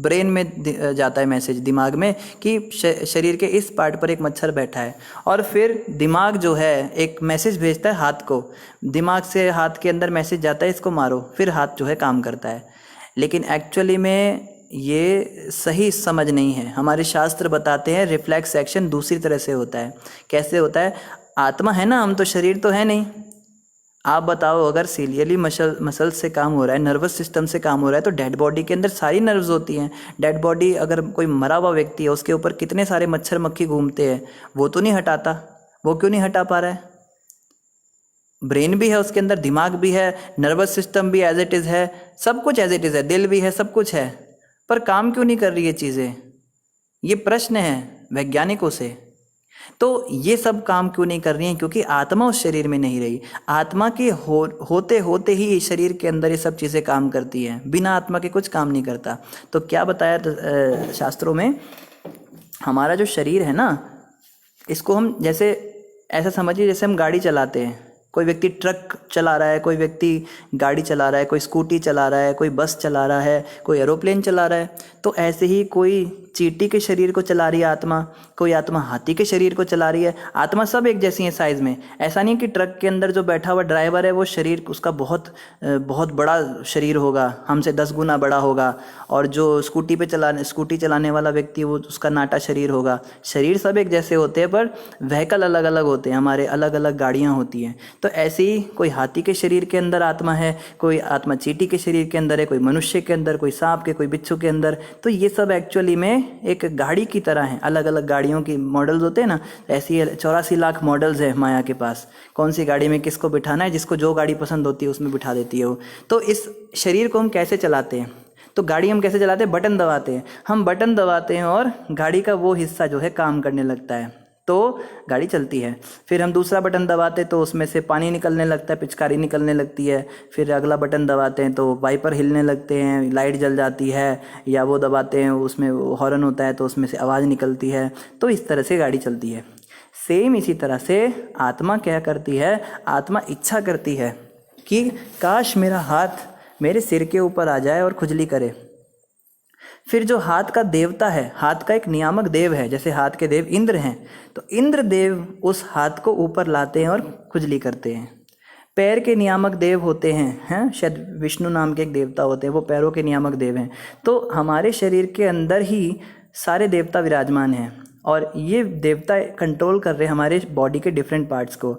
ब्रेन में जाता है मैसेज दिमाग में कि शरीर के इस पार्ट पर एक मच्छर बैठा है। और फिर दिमाग जो है एक मैसेज भेजता है हाथ को, दिमाग से हाथ के अंदर मैसेज जाता है इसको मारो, फिर हाथ जो है काम करता है। लेकिन एक्चुअली में ये सही समझ नहीं है। हमारे शास्त्र बताते हैं रिफ्लेक्स एक्शन दूसरी तरह से होता है। कैसे होता है? आत्मा है ना हम, तो शरीर तो है नहीं। आप बताओ अगर सीलियली मसल से काम हो रहा है, नर्वस सिस्टम से काम हो रहा है, तो डेड बॉडी के अंदर सारी नर्व्स होती हैं। डेड बॉडी अगर कोई मरा हुआ व्यक्ति है उसके ऊपर कितने सारे मच्छर मक्खी घूमते हैं, वो तो नहीं हटाता। वो क्यों नहीं हटा पा रहा है? ब्रेन भी है उसके अंदर, दिमाग भी है, नर्वस सिस्टम भी एज इट इज़ है, सब कुछ एज इट इज़ है, दिल भी है, सब कुछ है, पर काम क्यों नहीं कर रही ये चीज़ें? ये प्रश्न है वैज्ञानिकों से। तो ये सब काम क्यों नहीं कर रही हैं? क्योंकि आत्मा उस शरीर में नहीं रही। आत्मा के होते होते ही शरीर के अंदर ये सब चीज़ें काम करती हैं, बिना आत्मा के कुछ काम नहीं करता। तो क्या बताया शास्त्रों में? हमारा जो शरीर है ना, इसको हम जैसे ऐसा समझिए जैसे हम गाड़ी चलाते हैं। कोई व्यक्ति ट्रक चला रहा है, कोई व्यक्ति गाड़ी चला रहा है, कोई स्कूटी चला रहा है, कोई बस चला रहा है, कोई एरोप्लेन चला रहा है। तो ऐसे ही कोई चींटी के शरीर को चला रही है आत्मा, कोई आत्मा हाथी के शरीर को चला रही है। आत्मा सब एक जैसी है साइज़ में। ऐसा नहीं कि ट्रक के अंदर जो बैठा हुआ ड्राइवर है वो शरीर उसका बहुत बड़ा शरीर होगा, हमसे 10 गुना बड़ा होगा, और जो स्कूटी चलाने वाला व्यक्ति वो उसका नाटा शरीर होगा। शरीर सब एक जैसे होते हैं पर व्हीकल अलग अलग होते हैं, हमारे अलग अलग गाड़ियाँ होती हैं। तो ऐसे ही कोई हाथी के शरीर के अंदर आत्मा है, कोई आत्मा चींटी के शरीर के अंदर है, कोई मनुष्य के अंदर, कोई सांप के, कोई बिच्छू के अंदर। तो ये सब एक्चुअली में एक गाड़ी की तरह है। अलग अलग गाड़ियों की मॉडल्स होते हैं ना, ऐसी 84 लाख मॉडल्स है माया के पास। कौन सी गाड़ी में किसको बिठाना है, जिसको जो गाड़ी पसंद होती है उसमें बिठा देती है वो। तो इस शरीर को हम कैसे चलाते हैं? तो गाड़ी हम कैसे चलाते हैं? बटन दबाते हैं। हम बटन दबाते हैं और गाड़ी का वो हिस्सा जो है काम करने लगता है, तो गाड़ी चलती है। फिर हम दूसरा बटन दबाते तो उसमें से पानी निकलने लगता है, पिचकारी निकलने लगती है। फिर अगला बटन दबाते हैं तो वाइपर हिलने लगते हैं, लाइट जल जाती है, या वो दबाते हैं उसमें हॉर्न होता है तो उसमें से आवाज़ निकलती है। तो इस तरह से गाड़ी चलती है। सेम इसी तरह से आत्मा क्या करती है? आत्मा इच्छा करती है कि काश मेरा हाथ मेरे सिर के ऊपर आ जाए और खुजली करे। फिर जो हाथ का देवता है, हाथ का एक नियामक देव है, जैसे हाथ के देव इंद्र हैं, तो इंद्र देव उस हाथ को ऊपर लाते हैं और खुजली करते हैं। पैर के नियामक देव होते हैं शायद विष्णु नाम के एक देवता होते हैं, वो पैरों के नियामक देव हैं। तो हमारे शरीर के अंदर ही सारे देवता विराजमान हैं और ये देवता कंट्रोल कर रहे हैं हमारे बॉडी के डिफरेंट पार्ट्स को।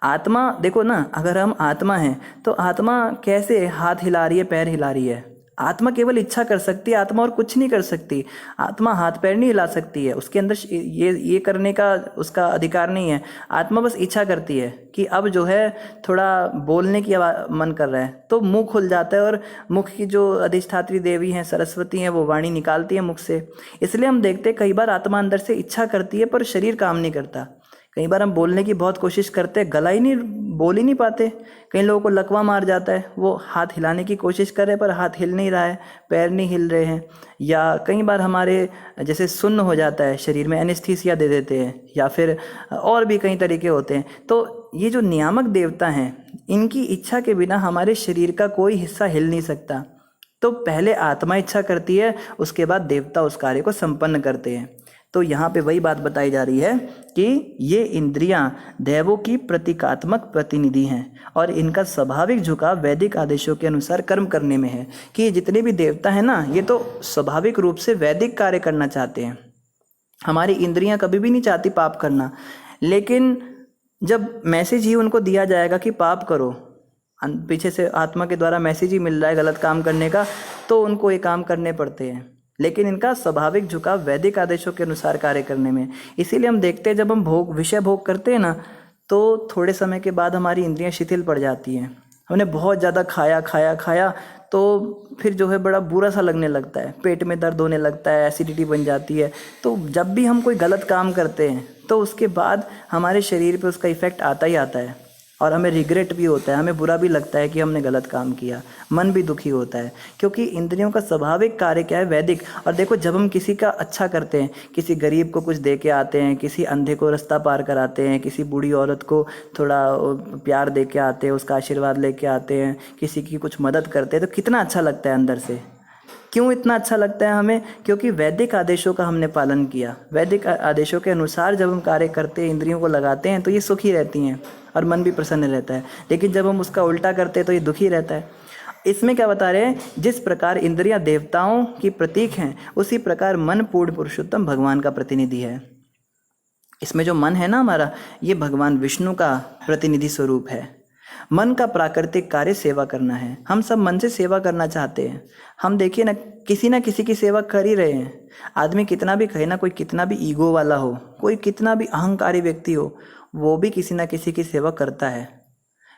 आत्मा देखो ना, अगर हम आत्मा हैं तो आत्मा कैसे हाथ हिला रही है, पैर हिला रही है? आत्मा केवल इच्छा कर सकती है, आत्मा और कुछ नहीं कर सकती। आत्मा हाथ पैर नहीं हिला सकती है, उसके अंदर ये करने का उसका अधिकार नहीं है। आत्मा बस इच्छा करती है कि अब जो है थोड़ा बोलने की मन कर रहा है, तो मुंह खुल जाता है और मुख की जो अधिष्ठात्री देवी हैं, सरस्वती हैं, वो वाणी निकालती है मुख से। इसलिए हम देखते हैं कई बार आत्मा अंदर से इच्छा करती है पर शरीर काम नहीं करता। कई बार हम बोलने की बहुत कोशिश करते हैं, गला ही नहीं, बोल ही नहीं पाते। कई लोगों को लकवा मार जाता है, वो हाथ हिलाने की कोशिश कर रहे हैं पर हाथ हिल नहीं रहा है, पैर नहीं हिल रहे हैं। या कई बार हमारे जैसे सुन्न हो जाता है, शरीर में एनेस्थीसिया दे देते हैं, या फिर और भी कई तरीके होते हैं। तो ये जो नियामक देवता हैं, इनकी इच्छा के बिना हमारे शरीर का कोई हिस्सा हिल नहीं सकता। तो पहले आत्मा इच्छा करती है, उसके बाद देवता उस कार्य को संपन्न करते हैं। तो यहाँ पे वही बात बताई जा रही है कि ये इंद्रियां देवों की प्रतीकात्मक प्रतिनिधि हैं और इनका स्वाभाविक झुकाव वैदिक आदेशों के अनुसार कर्म करने में है। कि ये जितने भी देवता हैं ना, ये तो स्वाभाविक रूप से वैदिक कार्य करना चाहते हैं। हमारी इंद्रियां कभी भी नहीं चाहती पाप करना, लेकिन जब मैसेज ही उनको दिया जाएगा कि पाप करो, पीछे से आत्मा के द्वारा मैसेज ही मिल रहा है गलत काम करने का, तो उनको ये काम करने पड़ते हैं। लेकिन इनका स्वाभाविक झुकाव वैदिक आदेशों के अनुसार कार्य करने में। इसीलिए हम देखते हैं जब हम विषय भोग करते हैं ना, तो थोड़े समय के बाद हमारी इंद्रियां शिथिल पड़ जाती हैं। हमने बहुत ज़्यादा खाया तो फिर जो है बड़ा बुरा सा लगने लगता है, पेट में दर्द होने लगता है, एसिडिटी बन जाती है। तो जब भी हम कोई गलत काम करते हैं तो उसके बाद हमारे शरीर पे उसका इफ़ेक्ट आता ही आता है और हमें रिग्रेट भी होता है, हमें बुरा भी लगता है कि हमने गलत काम किया, मन भी दुखी होता है। क्योंकि इंद्रियों का स्वाभाविक कार्य क्या है? वैदिक। और देखो, जब हम किसी का अच्छा करते हैं, किसी गरीब को कुछ दे के आते हैं, किसी अंधे को रास्ता पार कराते हैं, किसी बूढ़ी औरत को थोड़ा प्यार दे के आते हैं, उसका आशीर्वाद लेके आते हैं, किसी की कुछ मदद करते हैं, तो कितना अच्छा लगता है अंदर से। क्यों इतना अच्छा लगता है हमें? क्योंकि वैदिक आदेशों का हमने पालन किया। वैदिक आदेशों के अनुसार जब हम कार्य करते हैं, इंद्रियों को लगाते हैं, तो ये सुखी रहती हैं और मन भी प्रसन्न रहता है। लेकिन जब हम उसका उल्टा करते हैं तो ये दुखी रहता है। इसमें क्या बता रहे हैं? जिस प्रकार इंद्रियां देवताओं की प्रतीक हैं, उसी प्रकार मन पूर्ण पुरुषोत्तम भगवान का प्रतिनिधि है। इसमें जो मन है ना हमारा, ये भगवान विष्णु का प्रतिनिधि स्वरूप है। मन का प्राकृतिक कार्य सेवा करना है। हम सब मन से सेवा करना चाहते हैं। हम देखिए ना किसी की सेवा कर ही रहे हैं। आदमी कितना भी कहे ना, कोई कितना भी ईगो वाला हो, कोई कितना भी अहंकारी व्यक्ति हो, वो भी किसी ना किसी की सेवा करता है।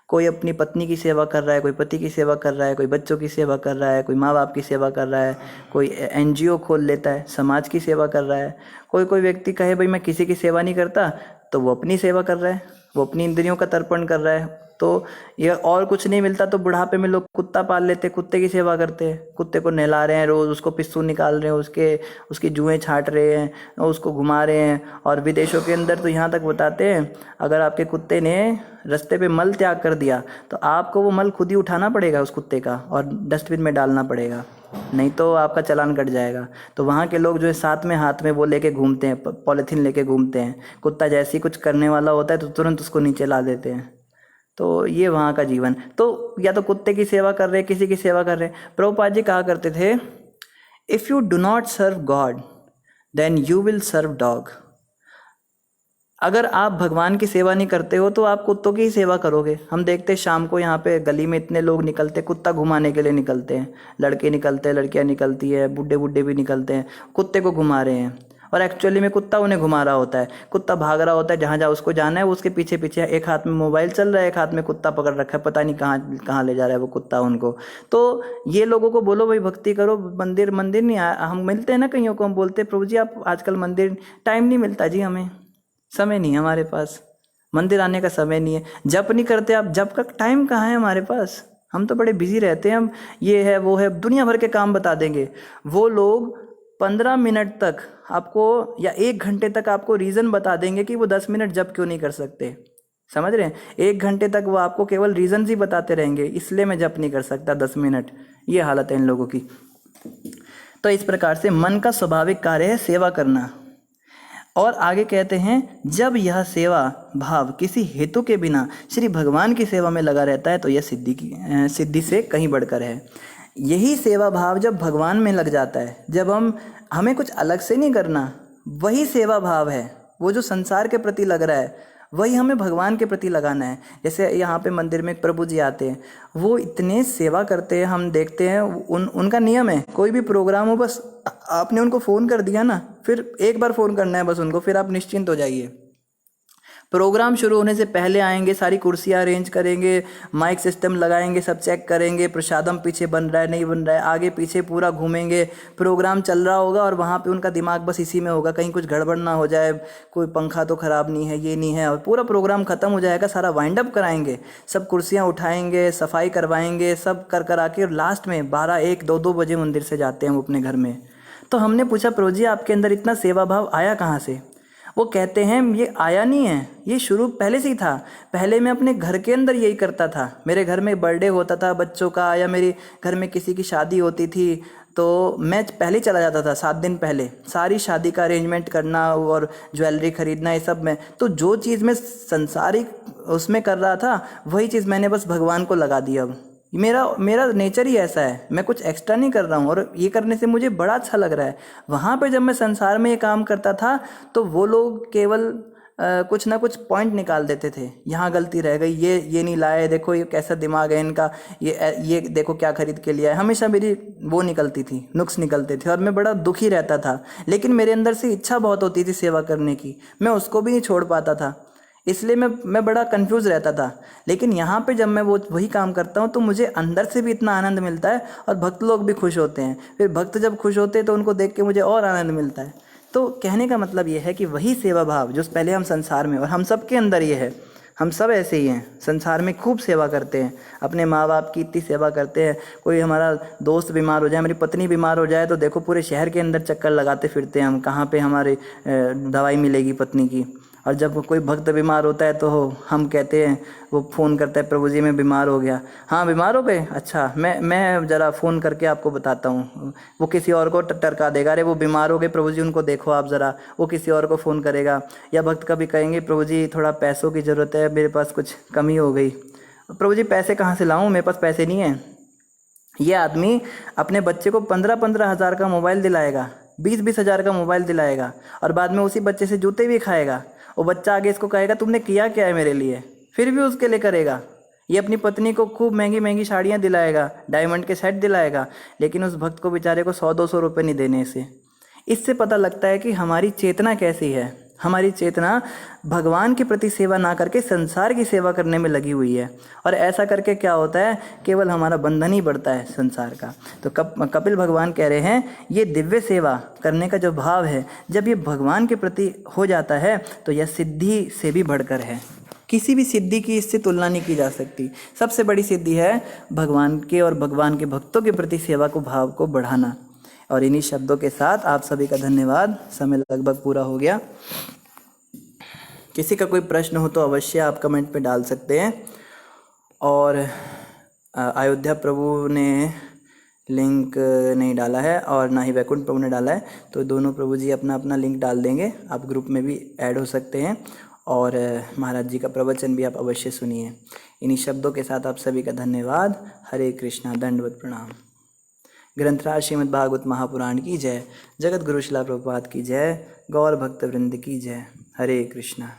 कोई अपनी पत्नी की सेवा कर रहा है, कोई पति की सेवा कर रहा है, कोई बच्चों की सेवा कर रहा है, कोई माँ बाप की सेवा कर रहा है, कोई NGO खोल लेता है, समाज की सेवा कर रहा है। कोई व्यक्ति कहे भाई मैं किसी की सेवा नहीं करता, तो वो अपनी सेवा कर रहा है, वो अपनी इंद्रियों का तर्पण कर रहा है। तो ये और कुछ नहीं मिलता तो बुढ़ापे में लोग कुत्ता पाल लेते, कुत्ते की सेवा करते हैं, कुत्ते को नहला रहे हैं रोज़, उसको पिस्सू निकाल रहे हैं, उसकी जुएं छांट रहे हैं, उसको घुमा रहे हैं। और विदेशों के अंदर तो यहाँ तक बताते हैं, अगर आपके कुत्ते ने रास्ते पे मल त्याग कर दिया तो आपको वो मल खुद ही उठाना पड़ेगा उस कुत्ते का और डस्टबिन में डालना पड़ेगा, नहीं तो आपका चालान कट जाएगा। तो वहाँ के लोग जो है साथ में हाथ में वो लेके घूमते हैं, पॉलीथीन लेके घूमते हैं। कुत्ता जैसे ही कुछ करने वाला होता है तो तुरंत उसको नीचे ला देते हैं। तो ये वहाँ का जीवन। तो या तो कुत्ते की सेवा कर रहे, किसी की सेवा कर रहे। प्रभुपाद जी कहा करते थे, if you do not serve God then you will serve dog. अगर आप भगवान की सेवा नहीं करते हो तो आप कुत्तों की ही सेवा करोगे। हम देखते हैं शाम को यहाँ पे गली में इतने लोग निकलते, कुत्ता घुमाने के लिए निकलते हैं। लड़के निकलते हैं, लड़कियाँ निकलती है, बूढ़े भी निकलते हैं, कुत्ते को घुमा रहे हैं। और एक्चुअली में कुत्ता उन्हें घुमा रहा होता है। कुत्ता भाग रहा होता है, जहाँ जहाँ उसको जाना है वो उसके पीछे पीछे, एक हाथ में मोबाइल चल रहा है, एक हाथ में कुत्ता पकड़ रखा है, पता नहीं कहाँ ले जा रहा है वो कुत्ता उनको। तो ये लोगों को बोलो भाई भक्ति करो, मंदिर नहीं हम मिलते हैं ना कईयों को, हम बोलते हैं प्रभु जी आप आजकल मंदिर, टाइम नहीं मिलता जी, हमें समय नहीं है हमारे पास, मंदिर आने का समय नहीं है। जप नहीं करते आप, जप का टाइम कहाँ है हमारे पास? हम तो बड़े बिजी रहते हैं, हम ये है वो है, दुनिया भर के काम बता देंगे। वो लोग 15 मिनट तक आपको या 1 घंटे तक आपको रीज़न बता देंगे कि वो 10 मिनट जब क्यों नहीं कर सकते। समझ रहे हैं? 1 घंटे तक वो आपको केवल रीज़न ही बताते रहेंगे, इसलिए मैं जप नहीं कर सकता 10 मिनट। ये हालत है इन लोगों की। तो इस प्रकार से मन का स्वाभाविक कार्य है सेवा करना। और आगे कहते हैं, जब यह सेवा भाव किसी हेतु के बिना श्री भगवान की सेवा में लगा रहता है तो यह सिद्धि से कहीं बढ़कर है। यही सेवा भाव जब भगवान में लग जाता है, जब हमें कुछ अलग से नहीं करना, वही सेवा भाव है। वो जो संसार के प्रति लग रहा है वही हमें भगवान के प्रति लगाना है। जैसे यहाँ पे मंदिर में प्रभु जी आते हैं, वो इतने सेवा करते हैं, हम देखते हैं उनका नियम है, कोई भी प्रोग्राम हो बस आपने उनको फ़ोन कर दिया ना, फिर एक बार फ़ोन करना है बस उनको, फिर आप निश्चिंत हो जाइए। प्रोग्राम शुरू होने से पहले आएंगे, सारी कुर्सियाँ अरेंज करेंगे, माइक सिस्टम लगाएंगे, सब चेक करेंगे, प्रसादम पीछे बन रहा है नहीं बन रहा है, आगे पीछे पूरा घूमेंगे। प्रोग्राम चल रहा होगा और वहाँ पे उनका दिमाग बस इसी में होगा, कहीं कुछ गड़बड़ ना हो जाए, कोई पंखा तो ख़राब नहीं है, ये नहीं है। और पूरा प्रोग्राम ख़त्म हो जाएगा, सारा वाइंड अप कराएंगे, सब कुर्सियाँ उठाएंगे, सफाई करवाएंगे, सब कर आके लास्ट में 12, 1, 2 बजे मंदिर से जाते हैं वो अपने घर में। तो हमने पूछा प्रभु जी आपके अंदर इतना सेवा भाव आया कहाँ से? वो कहते हैं ये आया नहीं है, ये शुरू पहले से ही था। पहले मैं अपने घर के अंदर यही करता था। मेरे घर में बर्थडे होता था बच्चों का, या मेरे घर में किसी की शादी होती थी तो मैं पहले ही चला जाता था 7 दिन पहले, सारी शादी का अरेंजमेंट करना और ज्वेलरी खरीदना, ये सब में। तो जो चीज़ मैं संसारिक उसमें कर रहा था वही चीज़ मैंने बस भगवान को लगा दी। अब मेरा मेरा नेचर ही ऐसा है, मैं कुछ एक्स्ट्रा नहीं कर रहा हूँ और ये करने से मुझे बड़ा अच्छा लग रहा है। वहाँ पे जब मैं संसार में ये काम करता था तो वो लोग केवल कुछ ना कुछ पॉइंट निकाल देते थे, यहाँ गलती रह गई, ये नहीं लाए, देखो ये कैसा दिमाग है इनका, ये देखो क्या खरीद के लिया है। हमेशा मेरी वो निकलती थी, नुक्स निकलते थे और मैं बड़ा दुखी रहता था। लेकिन मेरे अंदर से इच्छा बहुत होती थी सेवा करने की, मैं उसको भी नहीं छोड़ पाता था, इसलिए मैं बड़ा कंफ्यूज रहता था। लेकिन यहाँ पे जब मैं वही काम करता हूँ तो मुझे अंदर से भी इतना आनंद मिलता है और भक्त लोग भी खुश होते हैं। फिर भक्त जब खुश होते हैं तो उनको देख के मुझे और आनंद मिलता है। तो कहने का मतलब ये है कि वही सेवा भाव जो पहले हम संसार में, और हम सब के अंदर ये है, हम सब ऐसे ही हैं, संसार में खूब सेवा करते हैं, अपने माँ बाप की इतनी सेवा करते हैं। कोई हमारा दोस्त बीमार हो जाए, हमारी पत्नी बीमार हो जाए तो देखो पूरे शहर के अंदर चक्कर लगाते फिरते हैं हम, कहाँ पे हमारे दवाई मिलेगी पत्नी की। और जब कोई भक्त बीमार होता है तो हम कहते हैं, वो फ़ोन करता है, प्रभु जी मैं बीमार हो गया। हाँ बीमार हो गए, अच्छा मैं ज़रा फ़ोन करके आपको बताता हूँ। वो किसी और को टरका देगा, अरे वो बीमार हो गए प्रभु जी उनको देखो आप ज़रा, वो किसी और को फ़ोन करेगा। या भक्त कभी कहेंगे प्रभु जी थोड़ा पैसों की ज़रूरत है, मेरे पास कुछ कमी हो गई। प्रभु जी पैसे कहाँ से लाऊँ, मेरे पास पैसे नहीं हैं। ये आदमी अपने बच्चे को 15-15 हज़ार का मोबाइल दिलाएगा, 20-20 हज़ार का मोबाइल दिलाएगा और बाद में उसी बच्चे से जूते भी खाएगा। वो बच्चा आगे इसको कहेगा तुमने किया क्या है मेरे लिए, फिर भी उसके लिए करेगा। ये अपनी पत्नी को खूब महंगी महंगी साड़ियाँ दिलाएगा, डायमंड के सेट दिलाएगा, लेकिन उस भक्त को बेचारे को 100-200 रुपये नहीं देने से। इससे पता लगता है कि हमारी चेतना कैसी है। हमारी चेतना भगवान के प्रति सेवा ना करके संसार की सेवा करने में लगी हुई है। और ऐसा करके क्या होता है, केवल हमारा बंधन ही बढ़ता है संसार का। तो कपिल भगवान कह रहे हैं ये दिव्य सेवा करने का जो भाव है, जब ये भगवान के प्रति हो जाता है तो यह सिद्धि से भी बढ़कर है। किसी भी सिद्धि की इससे तुलना नहीं की जा सकती। सबसे बड़ी सिद्धि है भगवान के और भगवान के भक्तों के प्रति सेवा को, भाव को बढ़ाना। और इन्हीं शब्दों के साथ आप सभी का धन्यवाद। समय लगभग पूरा हो गया। किसी का कोई प्रश्न हो तो अवश्य आप कमेंट पे डाल सकते हैं। और अयोध्या प्रभु ने लिंक नहीं डाला है और ना ही वैकुंठ प्रभु ने डाला है, तो दोनों प्रभु जी अपना अपना लिंक डाल देंगे, आप ग्रुप में भी ऐड हो सकते हैं और महाराज जी का प्रवचन भी आप अवश्य सुनिए। इन्हीं शब्दों के साथ आप सभी का धन्यवाद। हरे कृष्णा, दंडवत प्रणाम। ग्रंथराज श्रीमद् भागवत महापुराण की जय, जगत गुरु श्रील प्रभुपाद की जय, गौर भक्त वृंद की जय। हरे कृष्णा।